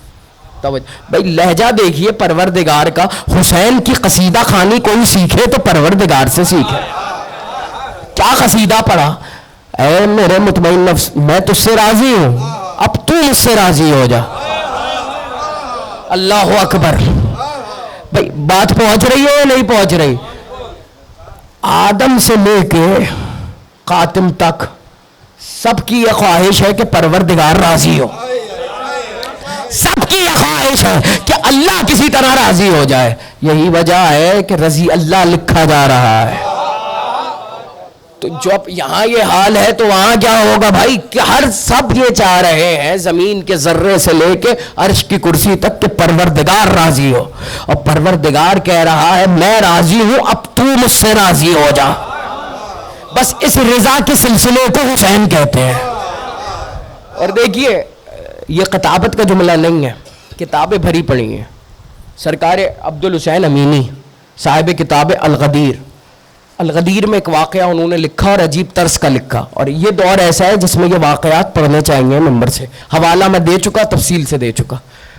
A: بھائی لہجہ دیکھیے پروردگار کا. حسین کی قصیدہ خوانی کوئی سیکھے تو پروردگار سے سیکھے. کیا قصیدہ پڑھا؟ اے میرے مطمئن نفس, میں تجھ سے راضی ہوں, اب تو مجھ سے راضی ہو جا. اللہ اکبر. بھائی بات پہنچ رہی ہے یا نہیں پہنچ رہی؟ آدم سے لے کے قاتم تک سب کی یہ خواہش ہے کہ پروردگار راضی ہو. سب کی یہ خواہش ہے کہ اللہ کسی طرح راضی ہو جائے. یہی وجہ ہے کہ رضی اللہ لکھا جا رہا ہے. تو جب یہاں یہ حال ہے تو وہاں کیا ہوگا بھائی؟ کہ ہر سب یہ چاہ رہے ہیں زمین کے ذرے سے لے کے عرش کی کرسی تک کہ پروردگار راضی ہو. اور پروردگار کہہ رہا ہے میں راضی ہوں, اب تو مجھ سے راضی ہو جا. بس اس رضا کے سلسلے کو حسین کہتے ہیں. اور دیکھیے یہ خطابت کا جملہ نہیں ہے, کتابیں بھری پڑی ہیں. سرکار عبدالحسین امینی صاحب کتاب الغدیر, الغدیر میں ایک واقعہ انہوں نے لکھا اور عجیب طرز کا لکھا, اور یہ دور ایسا ہے جس میں یہ واقعات پڑھنے چاہیے ممبر سے. حوالہ میں دے چکا, تفصیل سے دے چکا.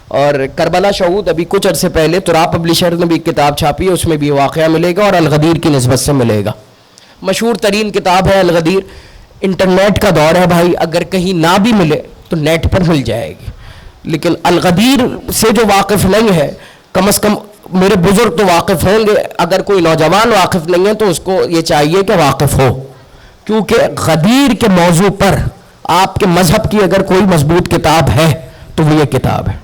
A: اور کربلا شہود ابھی کچھ عرصے پہلے تراب پبلشر نے بھی ایک کتاب چھاپی ہے, اس میں بھی یہ واقعہ ملے گا اور الغدیر کی نسبت سے ملے گا. مشہور ترین کتاب ہے الغدیر. انٹرنیٹ کا دور ہے بھائی, اگر کہیں نہ بھی ملے تو نیٹ پر مل جائے گی. لیکن الغدیر سے جو واقف نہیں ہے, کم از کم میرے بزرگ تو واقف ہوں گے, اگر کوئی نوجوان واقف نہیں ہے تو اس کو یہ چاہیے کہ واقف ہو, کیونکہ غدیر کے موضوع پر آپ کے مذہب کی اگر کوئی مضبوط کتاب ہے تو وہ یہ کتاب ہے.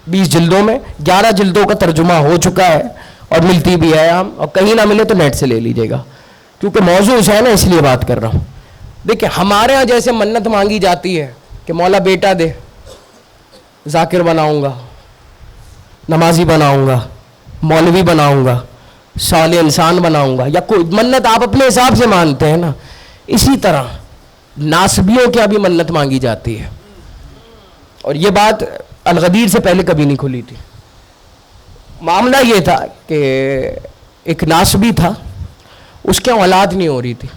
A: 20 جلدوں میں 11 جلدوں کا ترجمہ ہو چکا ہے اور ملتی بھی ہے عام, اور کہیں نہ ملے تو نیٹ سے لے لیجیے گا, کیونکہ موضوع ہے نا اس لیے بات کر رہا ہوں. دیکھیں ہمارے ہاں جیسے منت مانگی جاتی ہے کہ مولا بیٹا دے, ذاکر بناؤں گا, نمازی بناؤں گا, مولوی بناؤں گا, صالح انسان بناؤں گا, یا کوئی منت آپ اپنے حساب سے مانتے ہیں نا, اسی طرح ناسبیوں کی بھی منت مانگی جاتی ہے. اور یہ بات الغدیر سے پہلے کبھی نہیں کھلی تھی. معاملہ یہ تھا کہ ایک ناسبی تھا, اس کے اولاد نہیں ہو رہی تھی,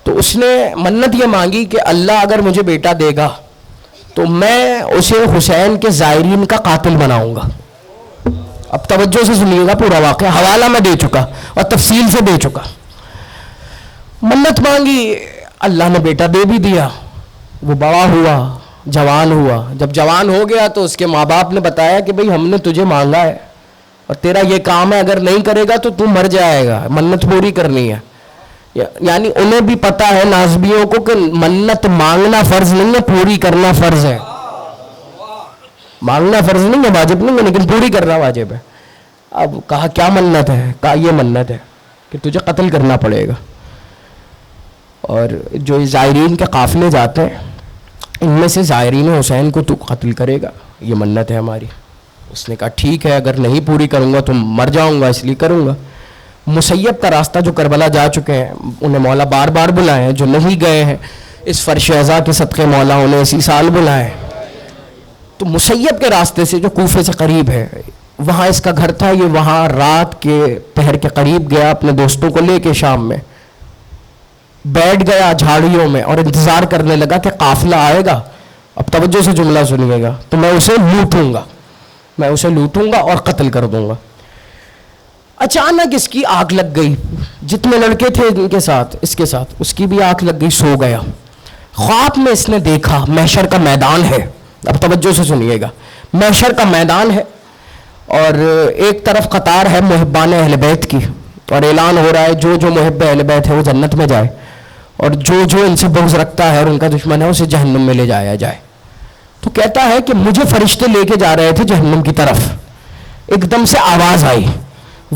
A: تو اس نے منت یہ مانگی کہ اللہ اگر مجھے بیٹا دے گا تو میں اسے حسین کے زائرین کا قاتل بناؤں گا. اب توجہ سے سنیے گا پورا واقعہ, حوالہ میں دے چکا اور تفصیل سے دے چکا. منت مانگی, اللہ نے بیٹا دے بھی دیا, وہ بڑا ہوا, جوان ہوا. جب جوان ہو گیا تو اس کے ماں باپ نے بتایا کہ بھئی ہم نے تجھے مانگا ہے اور تیرا یہ کام ہے, اگر نہیں کرے گا تو مر جائے گا, منت پوری کرنی ہے. یعنی انہیں بھی پتا ہے نازبیوں کو کہ منت مانگنا فرض نہیں ہے, پوری کرنا فرض ہے. مانگنا فرض نہیں ہے, واجب نہیں ہے, لیکن پوری کرنا واجب ہے. اب کہا کیا منت ہے؟ کہا یہ منت ہے کہ تجھے قتل کرنا پڑے گا. اور جو زائرین کے قافلے جاتے ہیں ان میں سے زائرین حسین کو تو قتل کرے گا, یہ منت ہے ہماری. اس نے کہا ٹھیک ہے, اگر نہیں پوری کروں گا تو مر جاؤں گا, اس لیے کروں گا. مسیب کا راستہ جو کربلا جا چکے ہیں انہیں مولا بار بار بلائے ہیں, جو نہیں گئے ہیں اس فرش ازا کے صدقے مولا انہیں اسی سال بلائے. تو مسیب کے راستے سے جو کوفے سے قریب ہے وہاں اس کا گھر تھا. یہ وہاں رات کے پہر کے قریب گیا اپنے دوستوں کو لے کے, شام میں بیٹھ گیا جھاڑیوں میں اور انتظار کرنے لگا کہ قافلہ آئے گا. اب توجہ سے جملہ سنیے گا, تو میں اسے لوٹوں گا اور قتل کر دوں گا. اچانک اس کی آنکھ لگ گئی, جتنے لڑکے تھے ان کے ساتھ اس کے ساتھ اس کی بھی آنکھ لگ گئی, سو گیا. خواب میں اس نے دیکھا محشر کا میدان ہے. اب توجہ سے سنیے گا, محشر کا میدان ہے اور ایک طرف قطار ہے محبان اہل بیت کی, اور اعلان ہو رہا ہے جو جو محب اہل بیت ہے وہ جنت میں جائے, اور جو جو ان سے بغض رکھتا ہے اور ان کا دشمن ہے اسے جہنم میں لے جایا جائے. تو کہتا ہے کہ مجھے فرشتے لے کے جا رہے تھے جہنم کی طرف. ایک دم سے آواز آئی,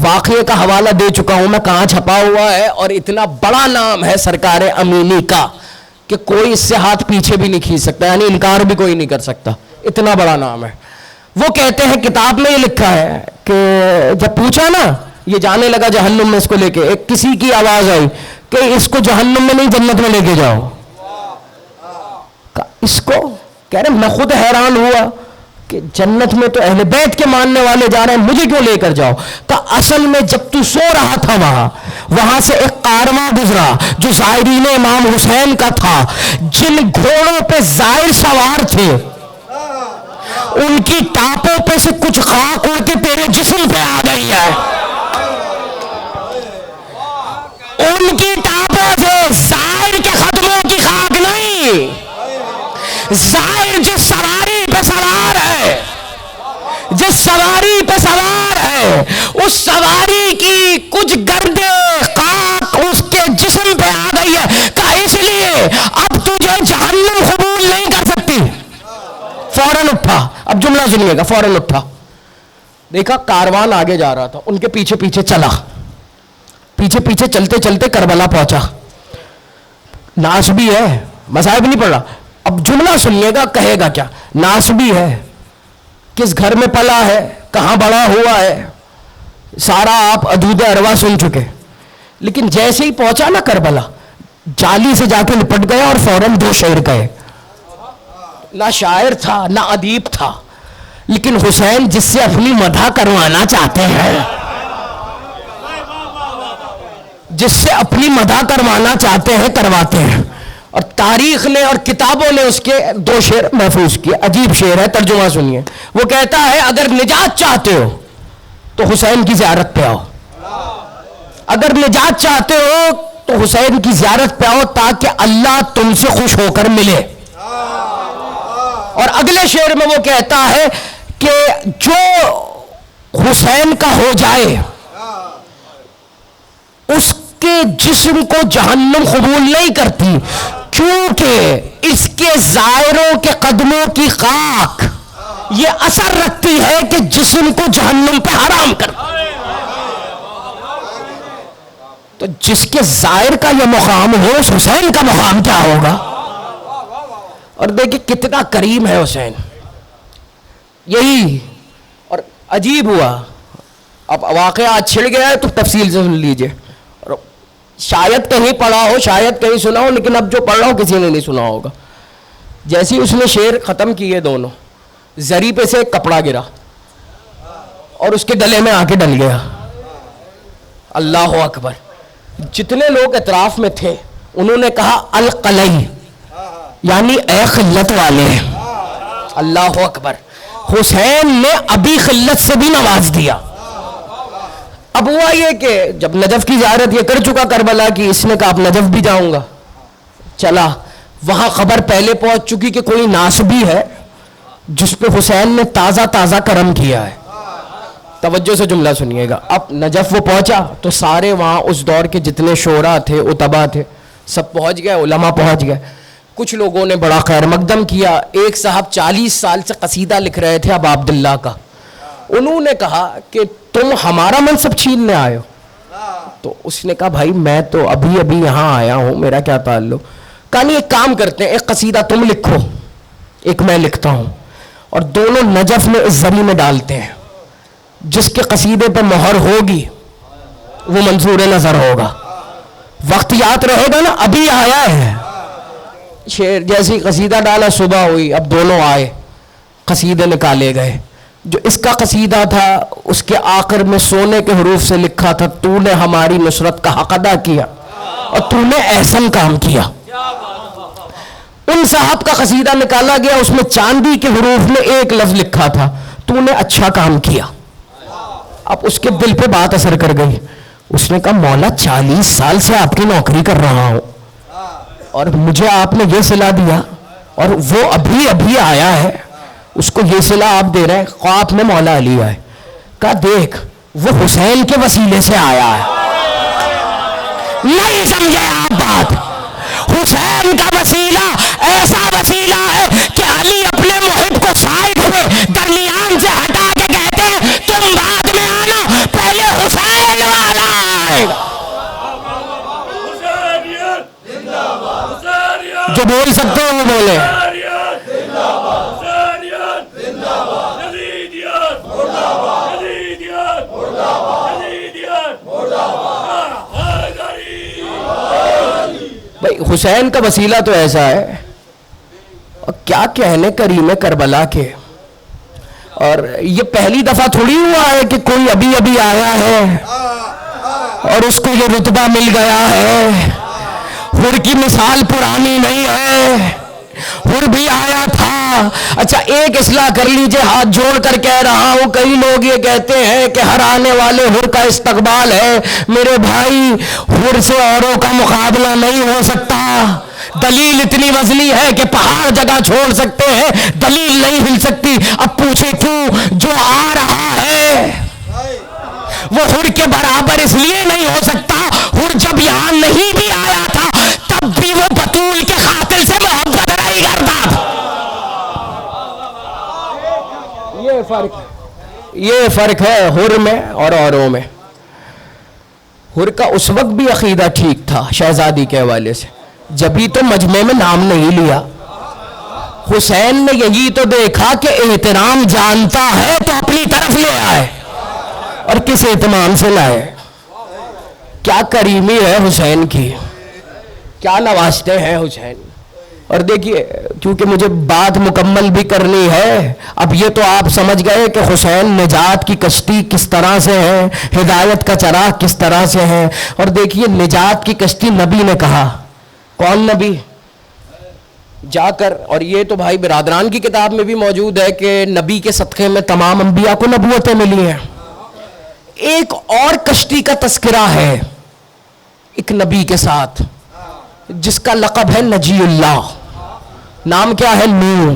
A: واقعے کا حوالہ دے چکا ہوں میں کہاں چھپا ہوا ہے, اور اتنا بڑا نام ہے سرکار امینی کا کہ کوئی اس سے ہاتھ پیچھے بھی نہیں کھینچ سکتا, یعنی انکار بھی کوئی نہیں کر سکتا, اتنا بڑا نام ہے. وہ کہتے ہیں کتاب میں یہ لکھا ہے کہ جب پوچھا نا, یہ جانے لگا جہنم میں اس کو لے کے, ایک کسی کی آواز آئی کہ اس کو جہنم میں نہیں جنت میں لے کے جاؤ. اس کو کہہ رہے میں خود حیران ہوا کہ جنت میں تو اہل بیت کے ماننے والے جا رہے ہیں, مجھے کیوں لے کر جاؤ؟ کہ اصل میں جب تو سو رہا تھا وہاں سے ایک کارواں گزرا جو زائرین امام حسین کا تھا. جن گھوڑوں پہ زائر سوار تھے ان کی ٹاپوں پہ سے کچھ خاک اڑ کے تیرے جسم پہ آ گئی ہے. ان کی ٹاپوں سے زائر کے قدموں کی خاک نہیں, زائر جس سواری پہ سوار ہے, جس سواری پہ سوار ہے اس سواری کی کچھ گردے خاک اس کے جسم پہ آ گئی ہے. کہ اس لیے اب تجھے جہنم قبول نہیں کر سکتی. فوراً اٹھا, اب جملہ سنیے گا, فوراً اٹھا, دیکھا کاروان آگے جا رہا تھا, ان کے پیچھے پیچھے چلا, پیچھے پیچھے چلتے چلتے کربلا پہنچا. ناسبی ہے, مذاہب نہیں پڑھ رہا, اب جملہ سنیے گا, کہے گا کیا. ناسبی ہے, کس گھر میں پلا ہے, کہاں بڑا ہوا ہے, سارا آپ حدود اروا سن چکے. لیکن جیسے ہی پہنچا نا کربلا, جالی سے جا کے لپٹ گیا اور فوراً دو شعر کہے. نہ شاعر تھا نہ ادیب تھا, لیکن حسین جس سے اپنی مدح کروانا چاہتے ہیں, جس سے اپنی مدح کروانا چاہتے ہیں کرواتے ہیں. اور تاریخ نے اور کتابوں نے اس کے دو شعر محفوظ کیے. عجیب شعر ہے, ترجمہ سنیے. وہ کہتا ہے اگر نجات چاہتے ہو تو حسین کی زیارت پہ آؤ, اگر نجات چاہتے ہو تو حسین کی زیارت پہ آؤ تاکہ اللہ تم سے خوش ہو کر ملے. اور اگلے شعر میں وہ کہتا ہے کہ جو حسین کا ہو جائے اس کے جسم کو جہنم قبول نہیں کرتی, کیونکہ اس کے زائروں کے قدموں کی خاک یہ اثر رکھتی ہے کہ جسم کو جہنم پہ حرام کر. تو جس کے زائر کا یہ مقام ہو, اس حسین کا مقام کیا ہوگا. اور دیکھیں کتنا کریم ہے حسین. یہی اور عجیب ہوا, اب واقعہ چھڑ گیا ہے تو تفصیل سے سن لیجئے. شاید کہیں پڑھا ہو, شاید کہیں سنا ہو, لیکن اب جو پڑھ رہا ہو کسی نے نہیں سنا ہوگا. جیسے اس نے شعر ختم کیے دونوں, زری پہ سے ایک کپڑا گرا اور اس کے گلے میں آ کے ڈل گیا. اللہ اکبر. جتنے لوگ اطراف میں تھے انہوں نے کہا القلعی, یعنی اے خلت والے. اللہ اکبر. حسین نے ابھی خلت سے بھی نواز دیا. اب ہوا یہ کہ جب نجف کی زیارت یہ کر چکا کربلا کی، اس نے کہا اب نجف بھی جاؤں گا. چلا وہاں خبر پہلے پہنچ چکی کہ کوئی ناسبی ہے جس پہ حسین نے تازہ تازہ کرم کیا ہے. توجہ سے جملہ سنیے گا. اب نجف وہ پہنچا تو سارے وہاں اس دور کے جتنے شعراء تھے، اتبا تھے، سب پہنچ گئے، علماء پہنچ گئے. کچھ لوگوں نے بڑا خیر مقدم کیا. ایک صاحب 40 سال سے قصیدہ لکھ رہے تھے ابا عبداللہ کا. انہوں نے کہا کہ تم ہمارا منصب چھیننے آئے ہو. تو اس نے کہا بھائی میں تو ابھی ابھی یہاں آیا ہوں، میرا کیا تعلق. کہا نہیں ایک کام کرتے ہیں، ایک قصیدہ تم لکھو ایک میں لکھتا ہوں، اور دونوں نجف میں اس زری میں ڈالتے ہیں. جس کے قصیدے پہ مہر ہوگی وہ منظور نظر ہوگا. وقت یاد رہے گا نا، ابھی آیا ہے شعر. جیسی قصیدہ ڈالا صبح ہوئی، اب دونوں آئے، قصیدے نکالے گئے. جو اس کا قصیدہ تھا اس کے آخر میں سونے کے حروف سے لکھا تھا تو نے ہماری نصرت کا حق ادا کیا اور تو نے احسن کام کیا. ان صاحب کا قصیدہ نکالا گیا، اس میں چاندی کے حروف میں ایک لفظ لکھا تھا تو نے اچھا کام کیا. اب اس کے دل پہ بات اثر کر گئی. اس نے کہا مولا 40 سال سے آپ کی نوکری کر رہا ہوں اور مجھے آپ نے یہ صلہ دیا اور وہ ابھی ابھی آیا ہے، اس کو یہ صلہ آپ دے رہے ہیں. خواب میں مولا علی آئے. کہا دیکھ وہ حسین کے وسیلے سے آیا ہے. نہیں سمجھے آپ بات؟ حسین کا وسیلہ ایسا وسیلہ ہے کہ علی اپنے محب کو سائڈ پہ درمیان سے ہٹا کے کہتے ہیں تم بعد میں آنا، پہلے حسین والا آئے گا. جو بول سکتے ہیں وہ بولے. بھائی حسین کا وسیلہ تو ایسا ہے، کیا کہنے کریم کربلا کے. اور یہ پہلی دفعہ تھوڑی ہوا ہے کہ کوئی ابھی ابھی آیا ہے اور اس کو یہ رتبہ مل گیا ہے. حر کی مثال پرانی نہیں ہے، حر بھی آیا تھا. اچھا ایک اصلاح کر لیجئے، ہاتھ جوڑ کر کہہ رہا ہوں. کئی لوگ یہ کہتے ہیں کہ ہر آنے والے حر کا استقبال ہے. میرے بھائی حر سے اوروں کا مقابلہ نہیں ہو سکتا. دلیل اتنی وزنی ہے کہ پہاڑ جگہ چھوڑ سکتے ہیں، دلیل نہیں ہل سکتی. اب پوچھے کیوں؟ جو آ رہا ہے وہ حر کے برابر اس لیے نہیں ہو سکتا. حر جب یہاں نہیں بھی آیا تھا تب بھی وہ بطول کے قاتل سے محبت نہیں کرتا. یہ فرق ہے حر میں اور اوروں میں. حر کا اس وقت بھی عقیدہ ٹھیک تھا شہزادی کے حوالے سے، جبھی تو مجمع میں نام نہیں لیا. حسین نے یہی تو دیکھا کہ احترام جانتا ہے تو اپنی طرف لے آئے، اور کس اہتمام سے لائے. کیا کریمی ہے حسین کی، کیا نوازتے ہیں حسین. اور دیکھیے کیونکہ مجھے بات مکمل بھی کرنی ہے، اب یہ تو آپ سمجھ گئے کہ حسین نجات کی کشتی کس طرح سے ہے، ہدایت کا چراغ کس طرح سے ہے. اور دیکھیے نجات کی کشتی نبی نے کہا. کون نبی؟ جا کر، اور یہ تو بھائی برادران کی کتاب میں بھی موجود ہے کہ نبی کے صدقے میں تمام انبیاء کو نبوتیں ملی ہیں. ایک اور کشتی کا تذکرہ ہے ایک نبی کے ساتھ جس کا لقب ہے نجی اللہ. نام کیا ہے؟ نو.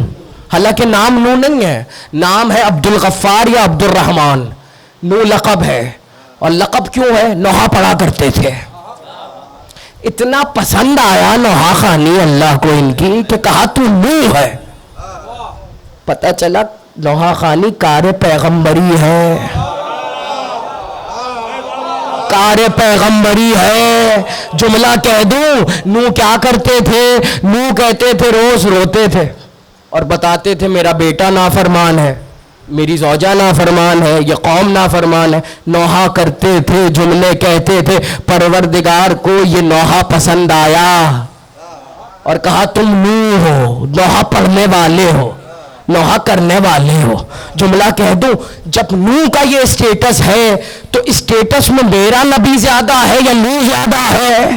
A: حالانکہ نام نو نہیں ہے، نام ہے عبد الغفار یا عبد الرحمن. نو لقب ہے. اور لقب کیوں ہے؟ نوحہ پڑھا کرتے تھے. اتنا پسند آیا نوحہ خانی اللہ کو ان کی کہ کہا تو نو ہے. پتہ چلا نوحہ خانی کار پیغمبری ہے، کار پیغمبری ہے. جملہ کہہ دوں، نو کیا کرتے تھے؟ نو کہتے تھے روز روتے تھے اور بتاتے تھے میرا بیٹا نافرمان ہے، میری زوجہ نافرمان ہے، یہ قوم نافرمان ہے. نوحہ کرتے تھے، جملے کہتے تھے. پروردگار کو یہ نوحہ پسند آیا اور کہا تم نو ہو، نوحہ پڑھنے والے ہو، نوحہ کرنے والے ہو. جملہ کہہ دوں، جب نو کا یہ اسٹیٹس ہے تو اسٹیٹس میں میرا نبی زیادہ ہے یا نو زیادہ ہے؟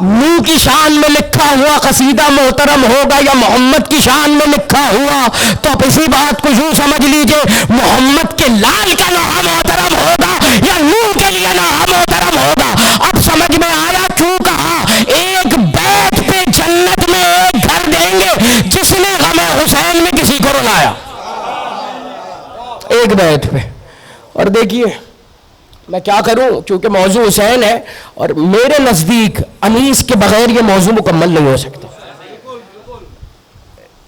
A: نو کی شان میں لکھا ہوا قصیدہ محترم ہوگا یا محمد کی شان میں لکھا ہوا؟ تو اب اسی بات کو یوں سمجھ لیجئے محمد کے لال کا نوحہ محترم ہوگا یا نور کے لیے نہ محترم ہوگا. اب سمجھ میں آیا کیوں کہا ایک بیت پہ جنت میں ایک گھر دیں گے جس نے غم حسین میں کسی کو رلایا. ایک بیت پہ. اور دیکھیے میں کیا کروں کیونکہ موضوع حسین ہے اور میرے نزدیک انیس کے بغیر یہ موضوع مکمل نہیں ہو سکتا.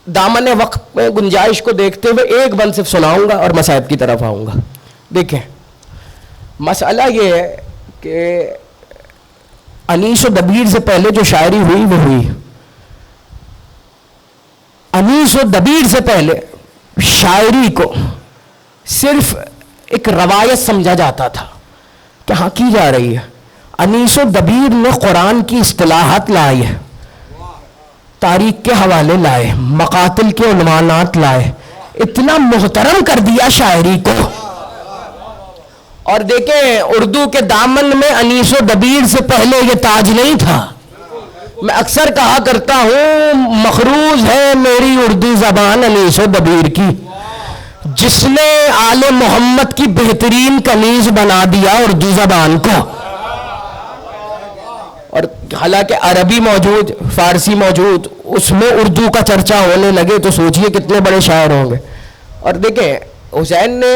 A: دامن وقت میں گنجائش کو دیکھتے ہوئے ایک بند صرف سناؤں گا اور مصائب کی طرف آؤں گا. دیکھیں مسئلہ یہ ہے کہ انیس و دبیر سے پہلے جو شاعری ہوئی وہ ہوئی. انیس و دبیر سے پہلے شاعری کو صرف ایک روایت سمجھا جاتا تھا کہ ہاں کی جا رہی ہے. انیس و دبیر نے قرآن کی اصطلاحات لائی ہے, تاریخ کے حوالے لائے, مقاتل کے عنوانات لائے, اتنا محترم کر دیا شاعری کو. اور دیکھیں اردو کے دامن میں انیس و دبیر سے پہلے یہ تاج نہیں تھا. میں اکثر کہا کرتا ہوں مخروز ہے میری اردو زبان انیس و دبیر کی, جس نے آل محمد کی بہترین کنیز بنا دیا اردو زبان کو. اور حالانکہ عربی موجود, فارسی موجود, اس میں اردو کا چرچا ہونے لگے تو سوچئے کتنے بڑے شاعر ہوں گے. اور دیکھیں حسین نے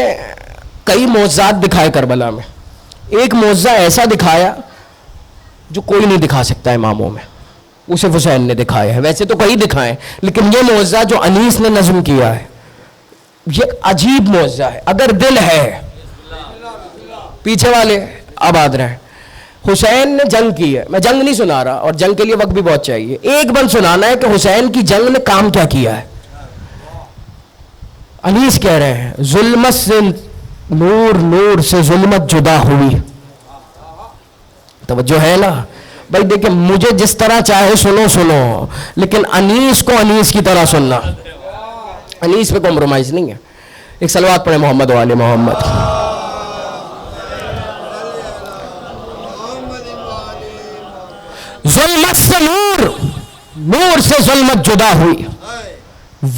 A: کئی معجزات دکھائے کربلا میں. ایک معجزہ ایسا دکھایا جو کوئی نہیں دکھا سکتا اماموں میں, اسے حسین نے دکھایا ہے. ویسے تو کئی دکھائے لیکن یہ معجزہ جو انیس نے نظم کیا ہے یہ عجیب معجزہ ہے. اگر دل ہے, پیچھے والے آباد رہیں, حسین نے جنگ کی ہے. میں جنگ نہیں سنا رہا اور جنگ کے لیے وقت بھی بہت چاہیے. ایک بند سنانا ہے کہ حسین کی جنگ نے کام کیا کیا ہے. انیس کہہ رہے ہیں ظلمت سے نور, نور سے ظلمت جدا ہوئی. توجہ ہے نا بھائی. دیکھیں مجھے جس طرح چاہے سنو لیکن انیس کو انیس کی طرح سننا. انیس پہ کمپرومائز نہیں ہے. ایک صلوات پڑھیں محمد و آل محمد. ظلمت سے نور, نور سے ظلمت جدا ہوئی,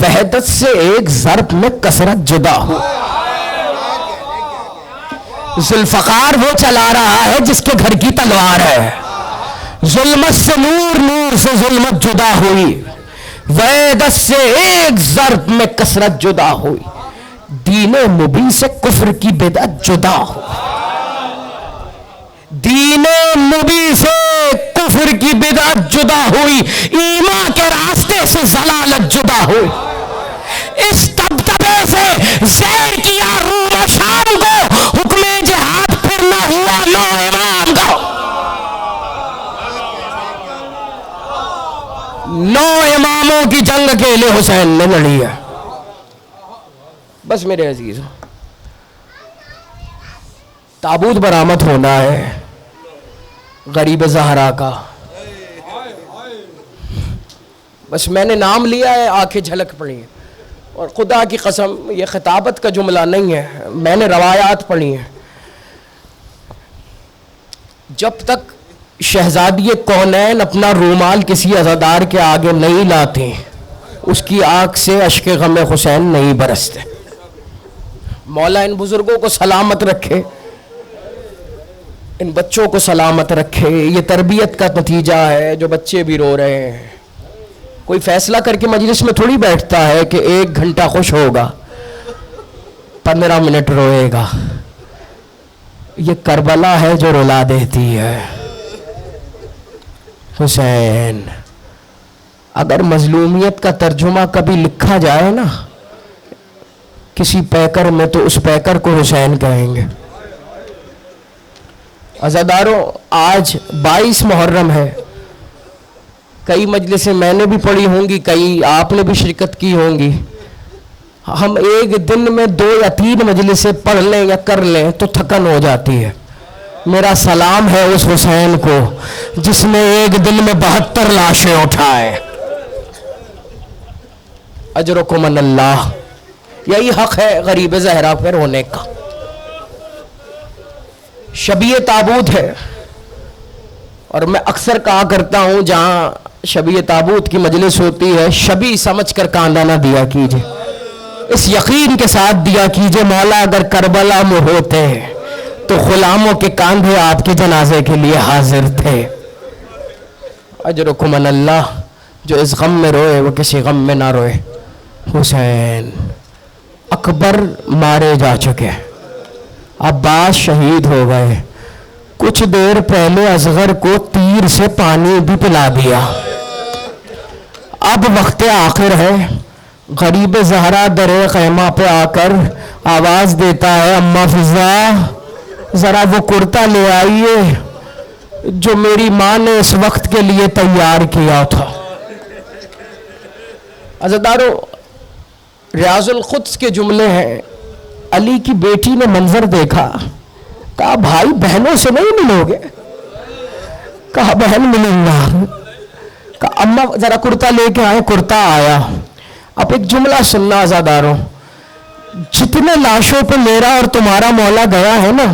A: وحدت سے ایک ضرب میں کثرت جدا ہوئی. ذوالفقار وہ چلا رہا ہے جس کے گھر کی تلوار ہے. ظلمت سے نور, نور سے ظلمت جدا ہوئی, وحدت سے ایک ضرب میں کثرت جدا ہوئی. دین مبین سے کفر کی بدعت جدا ہوئی. دین مبین سے کفر کی بدعت جدا ہوئی, ایمان کے راستے سے ضلالت جدا ہوئی. اس دبدبے سے زیر کیا روم و شام کو, حکم جہاد پھر نہ ہوا نو امام کا. نو اماموں کی جنگ اکیلے حسین نے لڑی ہے. بس میرے عزیز تابوت برآمد ہونا ہے غریب زہرا کا. بس میں نے نام لیا ہے, آنکھیں جھلک پڑی ہیں. اور خدا کی قسم یہ خطابت کا جملہ نہیں ہے, میں نے روایات پڑھی ہیں. جب تک شہزادی کونین اپنا رومال کسی عزادار کے آگے نہیں لاتے اس کی آنکھ سے اشک غم حسین نہیں برستے. مولا ان بزرگوں کو سلامت رکھے, ان بچوں کو سلامت رکھے. یہ تربیت کا نتیجہ ہے جو بچے بھی رو رہے ہیں. کوئی فیصلہ کر کے مجلس میں تھوڑی بیٹھتا ہے کہ 1 گھنٹہ خوش ہوگا 15 منٹ روئے گا. یہ کربلا ہے جو رلا دیتی ہے. حسین اگر مظلومیت کا ترجمہ کبھی لکھا جائے نا کسی پیکر میں تو اس پیکر کو حسین کہیں گے. عزاداروں آج 22 محرم ہے. کئی مجلسیں میں نے بھی پڑھی ہوں گی, کئی آپ نے بھی شرکت کی ہوں گی. ہم ایک دن میں 2 یا 3 مجلسیں پڑھ لیں یا کر لیں تو تھکن ہو جاتی ہے. میرا سلام ہے اس حسین کو جس نے ایک دن میں 72 لاشیں اٹھائے. اجرکم من اللہ. یہی حق ہے غریب زہرا پر ہونے کا. شبیہ تابوت ہے اور میں اکثر کہا کرتا ہوں جہاں شبیہ تابوت کی مجلس ہوتی ہے شبی سمجھ کر کاندھا نہ دیا کیجئے, اس یقین کے ساتھ دیا کیجئے مولا اگر کربلا میں ہوتے تو غلاموں کے کاندھے آپ کے جنازے کے لیے حاضر تھے. اجرکم اللہ. جو اس غم میں روئے وہ کسی غم میں نہ روئے. حسین اکبر مارے جا چکے, عباس شہید ہو گئے, کچھ دیر پہلے اصغر کو تیر سے پانی بھی پلا دیا. اب وقت آخر ہے. غریب زہرا در خیمہ پہ آ کر آواز دیتا ہے, اماں فضا ذرا وہ کرتا لے آئیے جو میری ماں نے اس وقت کے لیے تیار کیا تھا. عزیزانو, ریاض القدس کے جملے ہیں. علی کی بیٹی نے منظر دیکھا, کہا بھائی بہنوں سے نہیں ملو گے؟ کہا بہن ملوں گا. کہا اماں ذرا کرتا لے کے آئے. کرتا آیا. اب ایک جملہ سننا عزاداروں, جتنے لاشوں پہ میرا اور تمہارا مولا گیا ہے نا,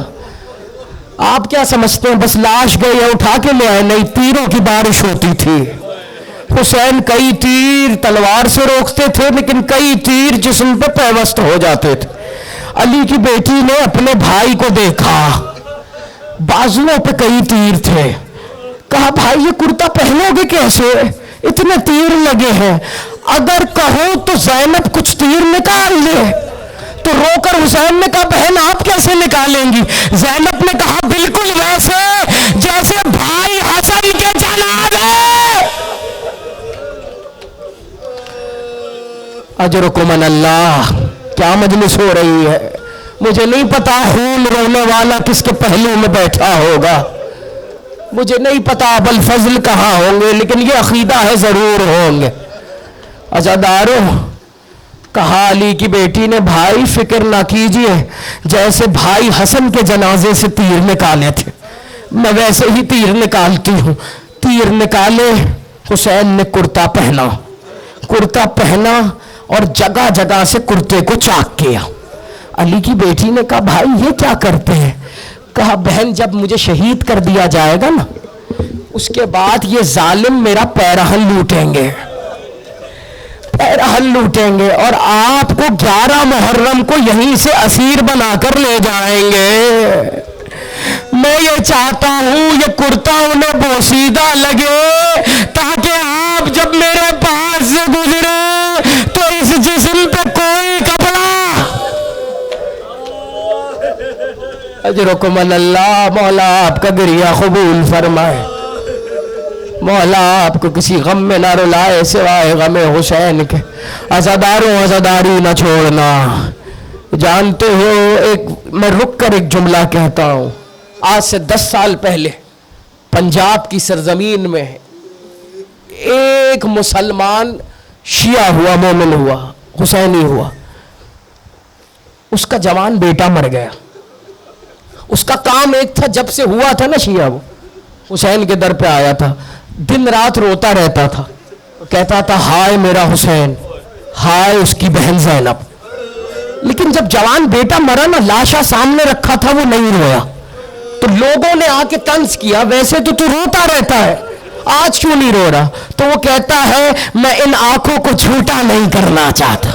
A: آپ کیا سمجھتے ہیں بس لاش گئی ہے اٹھا کے لے آئے؟ نہیں, تیروں کی بارش ہوتی تھی. حسین کئی تیر تلوار سے روکتے تھے لیکن کئی تیر جسم پہ پیوست ہو جاتے تھے. علی کی بیٹی نے اپنے بھائی کو دیکھا, بازوؤں پہ کئی تیر تھے. کہا بھائی یہ کرتا پہنو گے کیسے, اتنے تیر لگے ہیں؟ اگر کہو تو زینب کچھ تیر نکال لے. تو رو کر حسین نے کہا بہن آپ کیسے نکالیں گی؟ زینب نے کہا بالکل ویسے جیسے بھائی حسن کے جنازے. اجرکم اللہ. کیا مجلس ہو رہی ہے. مجھے نہیں پتا خون رونے والا کس کے پہلو میں بیٹھا ہوگا, مجھے نہیں پتا ابوالفضل کہاں ہوں گے, لیکن یہ عقیدہ ہے ضرور ہوں گے. عزادارو, کہا علی کی بیٹی نے بھائی فکر نہ کیجئے, جیسے بھائی حسن کے جنازے سے تیر نکالے تھے میں ویسے ہی تیر نکالتی ہوں. تیر نکالے. حسین نے کرتا پہنا. کرتا پہنا اور جگہ جگہ سے کرتے کو چاک کیا. علی کی بیٹی نے کہا بھائی یہ کیا کرتے ہیں؟ کہا بہن جب مجھے شہید کر دیا جائے گا نا, اس کے بعد یہ ظالم میرا پیرہن لوٹیں گے, پیرہن لوٹیں گے, اور آپ کو 11 محرم کو یہیں سے اسیر بنا کر لے جائیں گے. میں یہ چاہتا ہوں یہ کرتا انہیں بوسیدہ لگے تاکہ آپ جب میرے پاس سے گزرے تو اس جسم پہ کوئی کپڑا. اجرکم اللہ. مولا آپ کا گریہ قبول فرمائے, مولا آپ کو کسی غم میں نہ رلائے سوائے غم حسین کے. عزاداروں عزاداری نہ چھوڑنا. جانتے ہو میں رک کر ایک جملہ کہتا ہوں. آج سے 10 سال پہلے پنجاب کی سرزمین میں ایک مسلمان شیعہ ہوا, مومن ہوا, حسینی ہوا. اس کا جوان بیٹا مر گیا. اس کا کام ایک تھا, جب سے ہوا تھا نا شیعہ, وہ حسین کے در پہ آیا تھا, دن رات روتا رہتا تھا, کہتا تھا ہائے میرا حسین, ہائے اس کی بہن زینب. لیکن جب جوان بیٹا مرا نا, لاشا سامنے رکھا تھا, وہ نہیں رویا. تو لوگوں نے آ کے طنز کیا ویسے تو روتا رہتا ہے, آج کیوں نہیں رو رہا؟ تو وہ کہتا ہے میں ان آنکھوں کو جھوٹا نہیں کرنا چاہتا,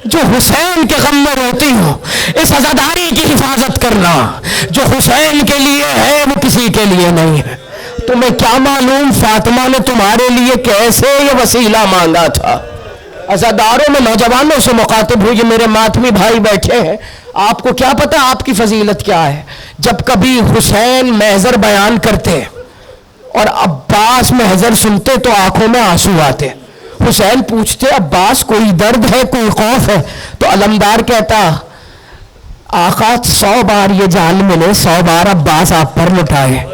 A: جو حسین کے غم میں روتی ہوں. اس عزاداری کی حفاظت کرنا, جو حسین کے لیے ہے وہ کسی کے لیے نہیں ہے. تمہیں کیا معلوم فاطمہ نے تمہارے لیے کیسے یہ وسیلہ مانگا تھا. عزاداروں میں نوجوانوں سے مخاطب ہوں, یہ میرے ماتمی بھائی بیٹھے ہیں, آپ کو کیا پتا آپ کی فضیلت کیا ہے. جب کبھی حسین محضر بیان کرتے اور عباس محضر سنتے تو آنکھوں میں آنسو آتے. حسین پوچھتے عباس کوئی درد ہے, کوئی خوف ہے؟ تو علمدار کہتا آقا 100 بار یہ جان ملے 100 بار عباس آپ پر لٹائے.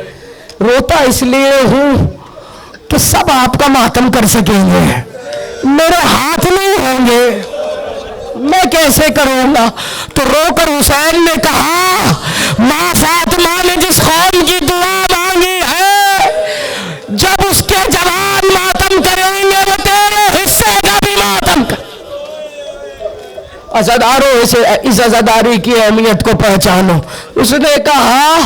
A: روتا اس لیے ہوں کہ سب آپ کا ماتم کر سکیں گے, میرے ہاتھ نہیں ہوں گے, میں کیسے کروں گا. تو رو کر حسین نے کہا ماں فاطمہ نے جس قوم کی دعا مانگی ہے, جب اس کے جوان ماتم کریں گے وہ تیرے حصے کا بھی ماتم کر. عزاداروں اس عزاداری کی اہمیت کو پہچانو. اس نے کہا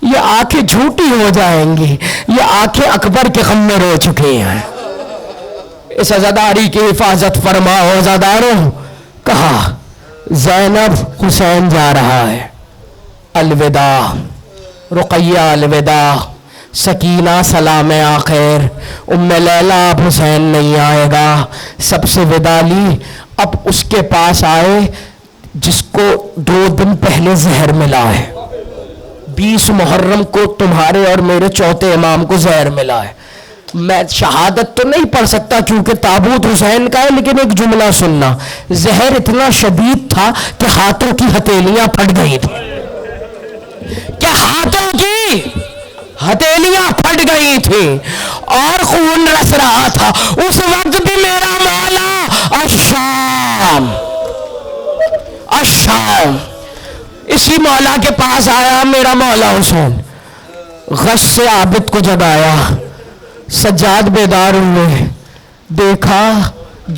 A: یہ آنکھیں جھوٹی ہو جائیں گی, یہ آنکھیں اکبر کے غم میں رو چکی ہیں. اس عزاداری کی حفاظت فرماؤ. عزاداروں کہا زینب حسین جا رہا ہے، الوداع رقیہ، الوداع سکینہ سلام آخر، ام لیلہ اب حسین نہیں آئے گا، سب سے ودا لی۔ اب اس کے پاس آئے جس کو 2 دن پہلے زہر ملا ہے، 20 محرم کو تمہارے اور میرے چوتھے امام کو زہر ملا ہے۔ میں شہادت تو نہیں پڑھ سکتا کیونکہ تابوت حسین کا ہے، لیکن ایک جملہ سننا، زہر اتنا شدید تھا کہ ہاتھوں کی ہتھیلیاں پھٹ گئی تھی، کہ ہاتھوں کی ہتھیلیاں پھٹ گئی تھی اور خون رس رہا تھا۔ اس وقت بھی میرا مولا الشام الشام، اسی مولا کے پاس آیا میرا مولا حسین، غش سے عابد کو جگایا، سجاد بیدار ہوئے، دیکھا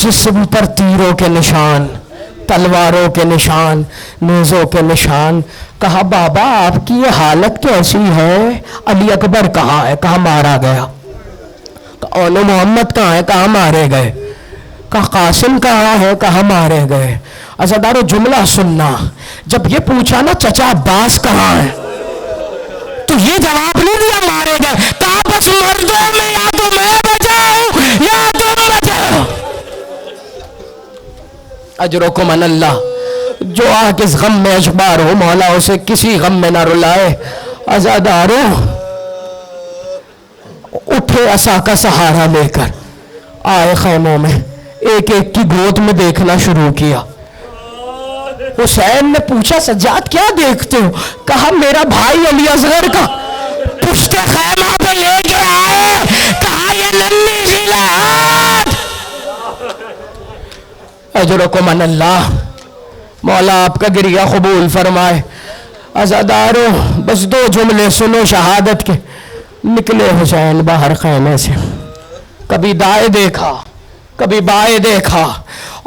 A: جسم پر تیروں کے نشان، تلواروں کے نشان، نیزوں کے نشان۔ کہا بابا آپ کی یہ حالت کیسی ہے؟ علی اکبر کہاں ہے؟ کہا مارا گیا۔ اولو محمد کہاں ہے؟ کہاں مارے گئے۔ کہا قاسم کہاں ہے؟ کہاں مارے گئے۔ عزادارو جملہ سننا، جب یہ پوچھا نا چچا عباس کہاں ہے، تو یہ جواب نہیں دیا مارے گئے، کہا بس مردوں میں یا تو میں بچاؤں یا تم بچاؤ۔ اجرکم من اللہ، جو آ کس غم میں اشبار ہو مولا اسے کسی غم میں نہ رلائے۔ عزادارو اٹھے عصا کا سہارا لے کر آئے خیموں میں، ایک ایک کی گود میں دیکھنا شروع کیا۔ حسین نے پوچھا سجاد کیا دیکھتے ہو؟ کہا میرا بھائی علی اصغر کا پشت خیمہ پہ لے کے آئے، کہا یہ ننھی سی لات۔ اجرکم من اللہ، مولا آپ کا گریہ قبول فرمائے۔ عزادارو بس 2 جملے سنو شہادت کے۔ نکلے حسین باہر خیمے سے، کبھی دائیں دیکھا کبھی بائیں دیکھا،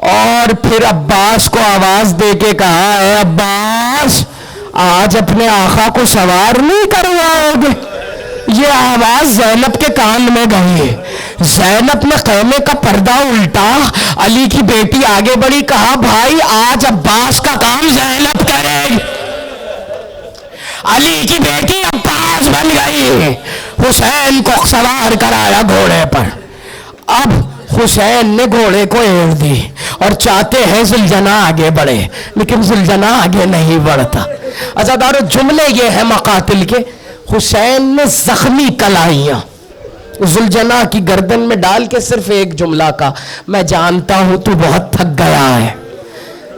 A: اور پھر عباس کو آواز دے کے کہا اے عباس آج اپنے آقا کو سوار نہیں کرواؤ گے؟ یہ آواز زینب کے کان میں گئی۔ زینب نے خیمے کا پردہ الٹا، علی کی بیٹی آگے بڑھی، کہا بھائی آج عباس کا کام زینب کرے گی۔ علی کی بیٹی عباس بن گئی، حسین کو سوار کرایا گھوڑے پر۔ اب حسین نے گھوڑے کو ایڑ دی اور چاہتے ہیں زلجنہ آگے بڑھے، لیکن زلجنہ آگے نہیں بڑھتا۔ عزادارو جملے یہ ہیں مقاتل کے، حسین نے زخمی کلائیاں زلجنہ کی گردن میں ڈال کے صرف ایک جملہ کا، میں جانتا ہوں تو بہت تھک گیا ہے،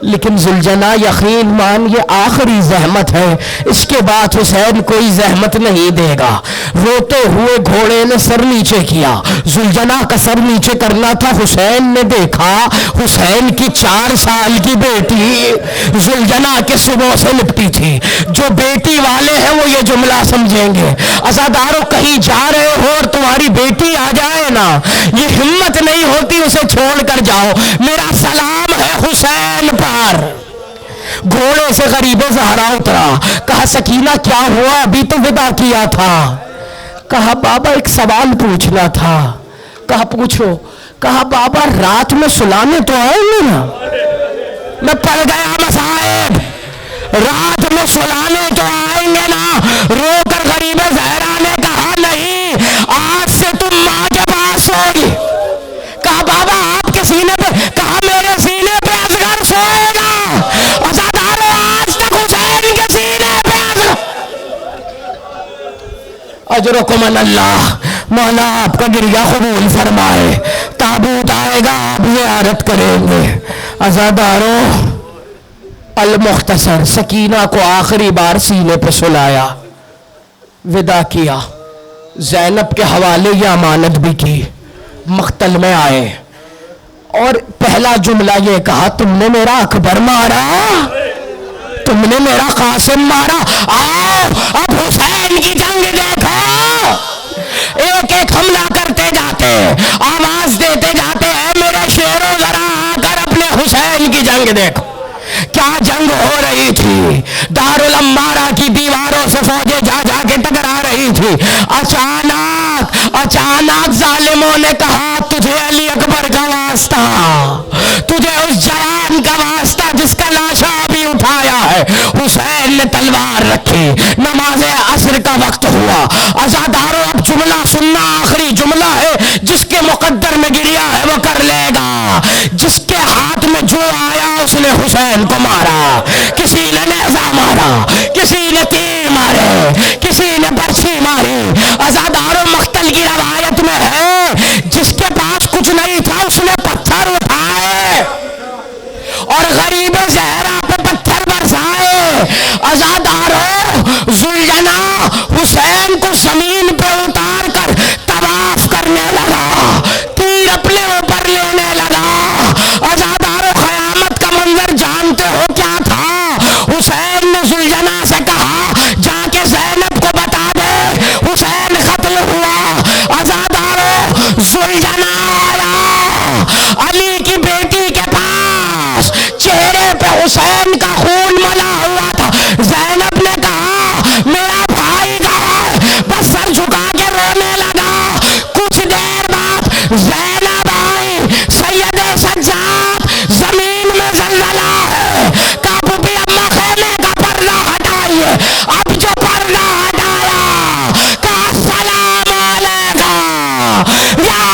A: لیکن زلجنہ یقین مان یہ آخری زحمت ہے، اس کے بعد حسین کوئی زحمت نہیں دے گا۔ روتے ہوئے گھوڑے نے سر نیچے کیا، زلجنہ کا سر نیچے کرنا تھا۔ حسین نے دیکھا حسین کی 4 سال کی بیٹی زلجنہ کے صبح سے لپٹی تھی۔ جو بیٹی والے ہیں وہ یہ جملہ سمجھیں گے۔ عزادارو کہیں جا رہے ہو اور تمہاری بیٹی آ جائے نا، یہ ہمت نہیں ہوتی اسے چھوڑ کر جاؤ۔ میرا سلام ہے حسین پر۔ گھوڑے سے غریب زہرا اترا، کہا سکینہ کیا ہوا؟ ابھی تو ودا کیا تھا۔ کہا بابا ایک سوال پوچھنا تھا۔ کہا پوچھو۔ کہا بابا رات میں سلانے تو آئیں گے نا؟ میں پڑ گیا مصائب، رات میں سلانے تو آئیں گے نا؟ رو کر غریب زہرا نے کہا نہیں، آج سے تم ماں کے پاس سوگی۔ کہا بابا آپ کے سینے پہ؟ کہا میرے سینے پہ اصغر سوئے گا۔ عزادارو آج تک حسین کے سینے پہ اصغر۔ اجرکم من اللہ، مولا آپ کا گریہ قبول فرمائے۔ تابوت آئے گا آپ زیارت کریں گے۔ عزادارو المختصر سکینہ کو آخری بار سینے پہ سلایا، ودا کیا، زینب کے حوالے یہ امانت بھی کی، مقتل میں آئے اور پہلا جملہ یہ کہا تم نے میرا اکبر مارا، تم نے میرا قاسم مارا، آؤ اب حسین کی جنگ دیکھو۔ ایک ایک حملہ کرتے جاتے، آواز دیتے جاتے ہیں میرے شیروں ذرا آ کر اپنے حسین کی جنگ دیکھو۔ کیا جنگ ہو رہی تھی، دارالامارہ کی دیواروں سے فوجیں جا جا کے ٹکرا رہی تھی۔ اچانک ظالموں نے کہا تجھے علی اکبر کا واسطہ، تجھے اس جوان کا واسطہ جس کا لاشا ہے. حسین نے تلوار رکھی. نماز عصر کا وقت ہوا. عزادارو اب جملہ سننا, آخری جملہ ہے. جس کے مقدر میں گریا ہے وہ کر لے گا. جس کے ہاتھ میں جو آیا اس نے حسین کو مارا. کسی نے نیزہ مارا, کسی نے تیر مارے, کسی نے برچھی ماری. عزادارو مقتل کی روایت میں ہے جس کے پاس کچھ نہیں تھا اس نے پتھر اٹھائے اور غریب زہرا پہ پتھر برسائے. عزادارو ذوالجنا حسین کو زمین پہ اتار کر طواف کرنے لگا, تیر اپنے اوپر لینے لگا. عزادارو قیامت کا منظر جانتے ہو کیا تھا؟ حسین نے ذوالجنا سے کہا جا کے زینب کو بتا دے حسین قتل ہوا. عزادارو ذوالجنا آیا علی کی بیٹی کے پاس, چہرے پہ حسین کا خون ملا ہوا تھا. زینب نے کہا میرا بھائی گیا, بس سر جھکا کے رونے لگا. کچھ دیر بعد زینب آئی. سید سجاد زمین میں زلزلہ ہے, کعب بھی اما خیمے کا پردہ ہٹائیے. اب جو پردہ ہٹایا کہا السلام علیکم یا